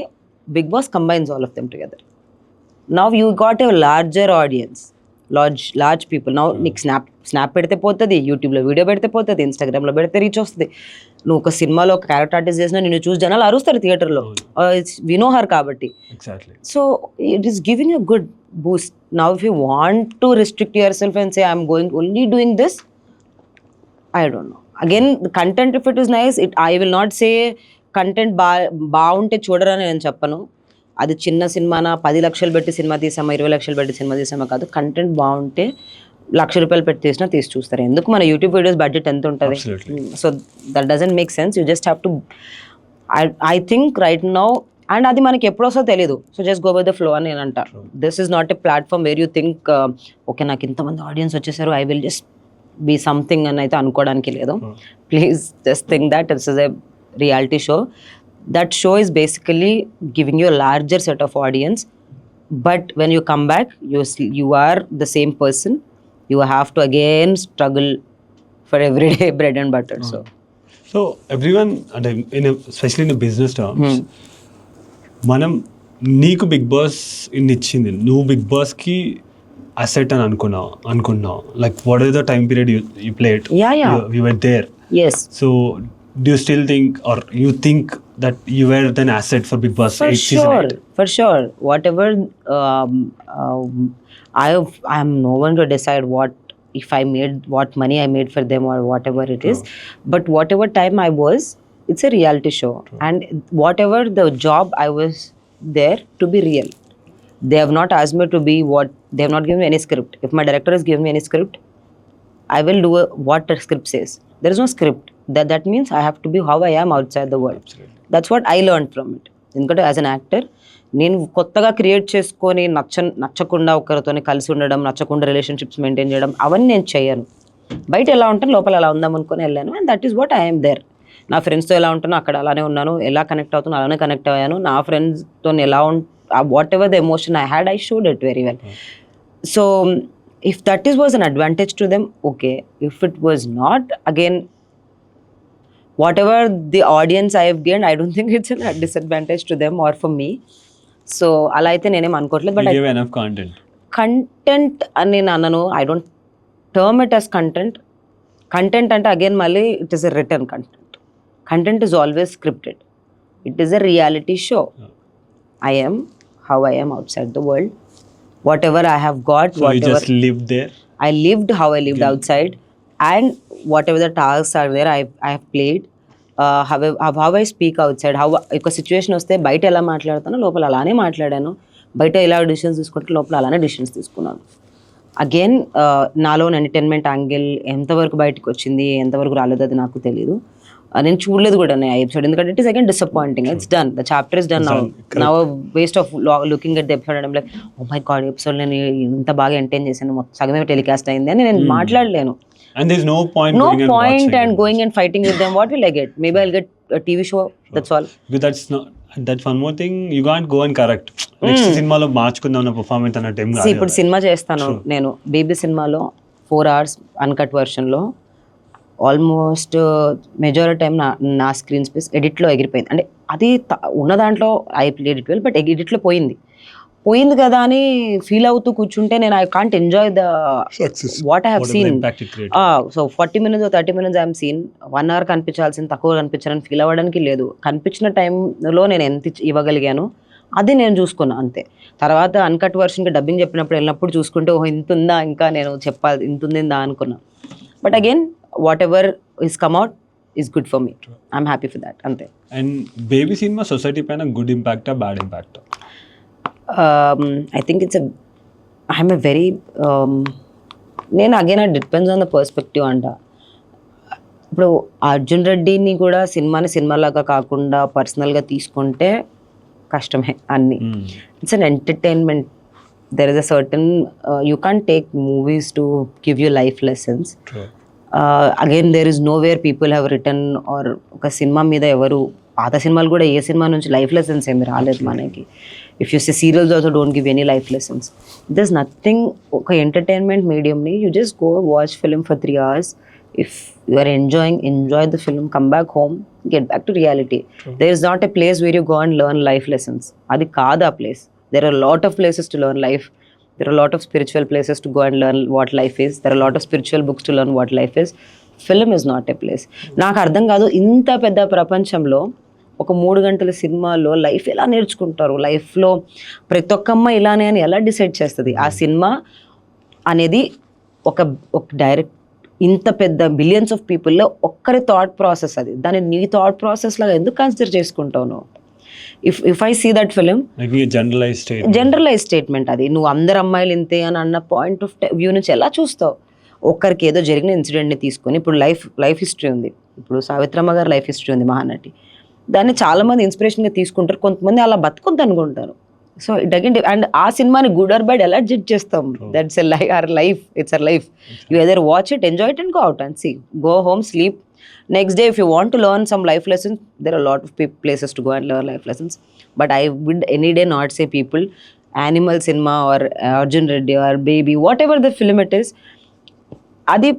Bigg Boss combines all of them together. Now you got a larger audience. Large people. Now నీకు snap పెడితే పోతుంది, యూట్యూబ్లో వీడియో పెడితే పోతుంది, ఇన్స్టాగ్రామ్లో పెడితే రీచ్ వస్తుంది. నువ్వు ఒక సినిమాలో ఒక క్యారెక్టర్ ఆర్టిస్ట్ చేసినా నిన్ను చూసి జనాలు అరుస్తారు థియేటర్లో, వినోహర్ కాబట్టి. So it is giving a good Boost. Now if you want to restrict your self and say I'm going only doing this, I don't know. Again, the content, if it is nice, I will not say content బాగుంటే చూడరని నేను చెప్పను. అది చిన్న సినిమానా 10 లక్షలు పెట్టి cinema తీసామా 20 లక్షలు పెట్టి సినిమా తీసామా కాదు. కంటెంట్ బాగుంటే ₹1,00,000 పెట్టి తీసినా తీసి చూస్తారు. ఎందుకు మన యూట్యూబ్ వీడియోస్ బడ్జెట్ ఎంత ఉంటుంది? So that doesn't make sense. You just have to, I think right now, and అది మనకి ఎప్పుడు వస్తుందో తెలియదు. So just go by the flow అని నేను అంటా. This is not a platform where you think okay నాకు ఇంతమంది ఆడియన్స్ వచ్చేసారు, I will just be something అని అయితే అనుకోవడానికి లేదు. Please just think that this is a reality show. That show is basically giving you a larger set of audience, but when you come back you are the same person. You have to again struggle for everyday bread and butter. So everyone, especially in a business terms, మనం నీకు big boss ఇన్ని ఇచ్చింది, నువ్వు big boss కి asset అని అనుకున్నావు. Like what is the time period you played? You were there. Yes. So do you still think, or you think that you were an asset for Big Boss 8 season 8? For sure. Whatever, I am no one to decide what money I made for them or whatever it is. But whatever time I was, it's a reality show. And whatever the job I was there to be real. They have not asked me to be what, they have not given me any script. If my director has given me any script, I will do what the script says. There is no script. That means I have to be how I am outside the world. Absolutely. That's what I learned from it. ఎందుకంటే as an actor నేను కొత్తగా create చేసుకొని నచ్చకుండా ఒకరితోనే కలిసి ఉండడం, నచ్చకుండా relationships maintain చేయడం, అవన్నీ నేను చేయను. బయట ఎలా ఉంటాను, లోపల ఎలా ఉందాం అనుకుని వెళ్ళాను. And that is what I'm there. నా ఫ్రెండ్స్తో ఎలా ఉంటానో అక్కడ అలానే ఉన్నాను, ఎలా కనెక్ట్ అవుతానో అలానే కనెక్ట్ అయ్యాను. నా ఫ్రెండ్స్తో ఎలా what ever the emotion I had, I showed it very well. So if that was an advantage to them, okay. If it was not, again, whatever the audience I have gained, I don't think it's a disadvantage to them or for me. So ala aithe nenem anukotle, but you give enough content ani nananu, I don't term it as content ante again malli it is a written content is always scripted. It is a reality show. I am how I am outside the world. Whatever I have got, so whatever, you just lived there? I lived how I lived outside, and whatever the tasks are there, I have played. How I speak outside, how ఒక situation వస్తే బయట ఎలా మాట్లాడతానో లోపల అలానే మాట్లాడాను, బయట ఎలా decisions తీసుకుంటే లోపల అలానే డిసిషన్స్ తీసుకున్నాను. అగైన్ నాలో ఎంటర్టైన్మెంట్ యాంగిల్ ఎంతవరకు బయటకు వచ్చింది, ఎంతవరకు రాలేదు అది నాకు తెలియదు. నేను చూడలేదు కూడా ఆ ఎపిసోడ్, ఎందుకంటే it is again disappointing. It's done, the chapter is done. Now waste of looking at the episode and like oh my god episode నేను ఇంత బాగా ఎంటర్టైన్ చేశాను, మొత్తం సగమే టెలికాస్ట్ అయింది అని నేను మాట్లాడలేను. And there's no point going and fighting with them. What will I get? Maybe I'll get a TV show, that's all. Because that's one more thing, you can't go and correct. Next సినిమాలో మార్చుకుందాం నా performance అన్న time కాదు. ఇప్పుడు cinema చేస్తాను నేను, baby సినిమాలో 4 hours uncut వర్షన్లో almost majority time నా స్క్రీన్ స్పేస్ ఎడిట్లో ఎగిరిపోయింది. అంటే అది ఉన్న దాంట్లో I played it well, but ఎడిట్లో పోయింది కదా అని ఫీల్ అవుతూ కూర్చుంటే నేను I can't enjoy the what I have seen. So 40 minutes or 30 minutes I have seen. 1 hour కనిపించాల్సింది తక్కువ కనిపించాలని ఫీల్ అవ్వడానికి లేదు. కనిపించిన టైంలో నేను ఎంత ఇవ్వగలిగాను అది నేను చూసుకున్నా అంతే. తర్వాత అన్కట్ వర్షన్కి డబ్బింగ్ చెప్పినప్పుడు వెళ్ళినప్పుడు చూసుకుంటే ఓహో ఇంత ఉందా, ఇంకా నేను చెప్పాలి ఇంత ఉందా అనుకున్నా. But again whatever is come out is good for me. I'm happy for that అంతే. అండ్ బేబీ సినిమా సొసైటీ పైన గుడ్ ఇంపాక్టా బ్యాడ్ ఇంపాక్టా? I think I'm a very, నేను again it depends on the perspective అంట. ఇప్పుడు అర్జున్ రెడ్డిని కూడా సినిమాలాగా కాకుండా పర్సనల్గా తీసుకుంటే కష్టమే అన్ని. It's an entertainment. There is a certain, you can't take movies to give you life lessons. Again there is no where people have return or ఒక సినిమా మీద ఎవరు పాత సినిమాలు కూడా ఏ సినిమా నుంచి లైఫ్ లెసన్స్ ఏమి రాలేదు మనకి. If you see serials also don't give any life lessons. There is nothing. ఒక ఎంటర్టైన్మెంట్ మీడియంని you just go watch film for 3 hours. If you are enjoy the film, come back home, get back to reality. There is not a place where you go and learn life lessons. అది కాదు ఆ ప్లేస్. There are lot of places to learn life. There are a lot of spiritual places to go and learn what life is. There are a lot of spiritual books to learn what life is. Film is not a place. నాకు అర్థం కాదు, ఇంత పెద్ద ప్రపంచంలో ఒక 3 గంటల సినిమాలో life ఎలా నేర్చుకుంటారు, లైఫ్లో ప్రతి ఒక్క అమ్మాయి ఇలానే అని ఎలా డిసైడ్ చేస్తుంది. ఆ సినిమా అనేది ఒక డైరెక్ట్ ఇంత పెద్ద బిలియన్స్ ఆఫ్ పీపుల్లో ఒక్కరి థాట్ ప్రాసెస్ అది. దాన్ని నీ థాట్ ప్రాసెస్ లాగా ఎందుకు కన్సిడర్ చేసుకుంటావు నువ్వు? If I see that film, generalise statement అది. నువ్వు అందరు అమ్మాయిలు ఇంతే అని అన్న పాయింట్ ఆఫ్ వ్యూ నుంచి ఎలా చూస్తావు? ఒక్కరికి ఏదో జరిగిన ఇన్సిడెంట్ని తీసుకొని, ఇప్పుడు లైఫ్ హిస్టరీ ఉంది, ఇప్పుడు సావిత్రమ్మ గారి లైఫ్ హిస్టరీ ఉంది, మహానటి. దాన్ని చాలామంది ఇన్స్పిరేషన్గా తీసుకుంటారు, కొంతమంది అలా బతుకొద్దు అనుకుంటారు. సో ఇట్ అగైన్, అండ్ ఆ సినిమాని గుడ్ ఆర్ బ్యాడ్ ఎలా జడ్జ్ చేస్తాం? That's a life, it's a life. You either watch it, enjoy it and go out and see, go home, sleep. Next day, if you want to learn some life lessons, there are a lot of places to go and learn life lessons. But I would any day not say people, Animal Cinema or Arjun Reddy or Baby, whatever the film it is, adi,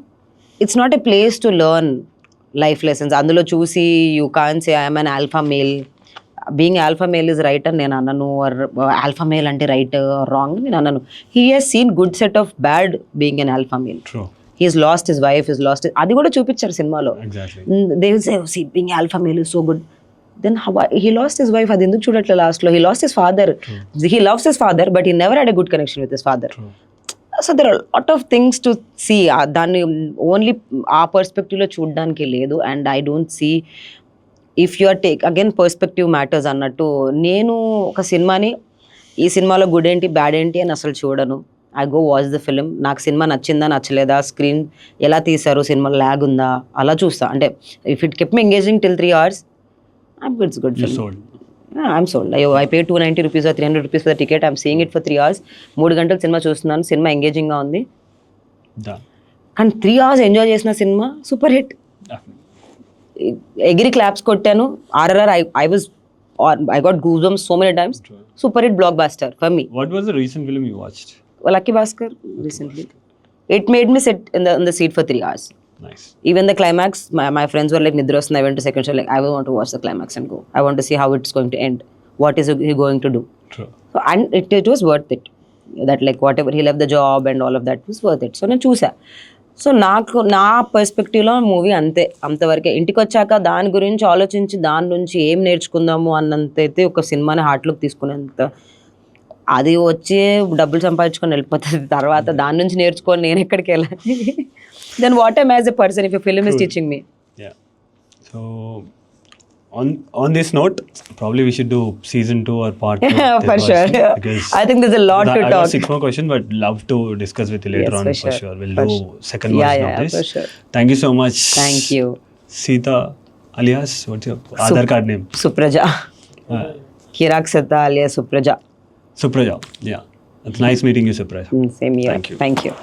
it's not a place to learn life lessons. Andulo choose, you can't say I am an alpha male. Being alpha male is right and nenu annanu, or alpha male ante right or wrong nenu annanu. He has seen good set of bad being an alpha male. True. He's lost his wife, he's lost his, అది కూడా చూపించారు సినిమాలో. They will say, see, being alpha male is so good. Then how he lost his wife, అది ఎందుకు చూడట్లే last లో? He lost his father. He loves his father, but he never had a good connection with his father. So there are a lot of things to see. దాన్ని only ఆ perspective లో చూడడానికి లేదు. And I don't see, if you are take again perspective matters అన్నట్టు, నేను ఒక సినిమాని ఈ సినిమాలో గుడ్ ఏంటి బ్యాడ్ ఏంటి అని అసలు చూడను. I go watch the film. నాకు సినిమా నచ్చిందా నచ్చలేదా, స్క్రీన్ ఎలా తీశారు, సినిమా ల్యాగ్ ఉందా, అలా చూస్తా. అంటే if it kept me engaging till 3 hours, it's good film. I'm sold. I paid 290 rupees or 300 rupees for the ticket. I'm seeing it for 3 hours. 3 గంటలు సినిమా చూస్తున్నాను, సినిమా ఎంగేజింగ్గా ఉంది. కానీ 3 hours ఎంజాయ్ చేసిన cinema super hit. ఎగిరి claps కొట్టాను. RRR, I got goosebumps so many times. Super hit blockbuster for me. What was the recent film you watched? Lucky Bhaskar recently. It made me sit in the seat for 3 hours. Nice. Even the climax, my friends were like, Nidra Osna, I went to second show, like, I want to watch the climax and go. I want to see how it's going to end. What is he going to do? True. So, and it was worth it. That like whatever, he left the job and all of that was worth it. So, నేను చూసా. So నాకు నా పర్స్పెక్టివ్లో movie అంతవరకే. ఇంటికి వచ్చాక దాని గురించి ఆలోచించి దాని నుంచి ఏం నేర్చుకుందాము అన్నంతైతే ఒక సినిమాని హార్ట్లోకి తీసుకునేంత, అది వచ్చి డబ్బులు సంపాదించుకొని వెళ్ళిపోతుంది. తర్వాత దాని నుంచి నేర్చుకొని నేను ఎక్కడికి వెళ్ళాలి? Then what I'm as a person if a film is teaching me. So on this note, probably we should do season 2 or part 2. For sure. I think there's a lot to talk. I have 6 more questions, but love to discuss with you later on. For sure. We'll do second version of this. For sure. Thank you so much. Thank you. Sita, alias, what's your Aadhaar card name? Supraja. Kirak Sita alias Supraja. Yeah. It's nice meeting you, Supraja. Same here. Thank you. Thank you.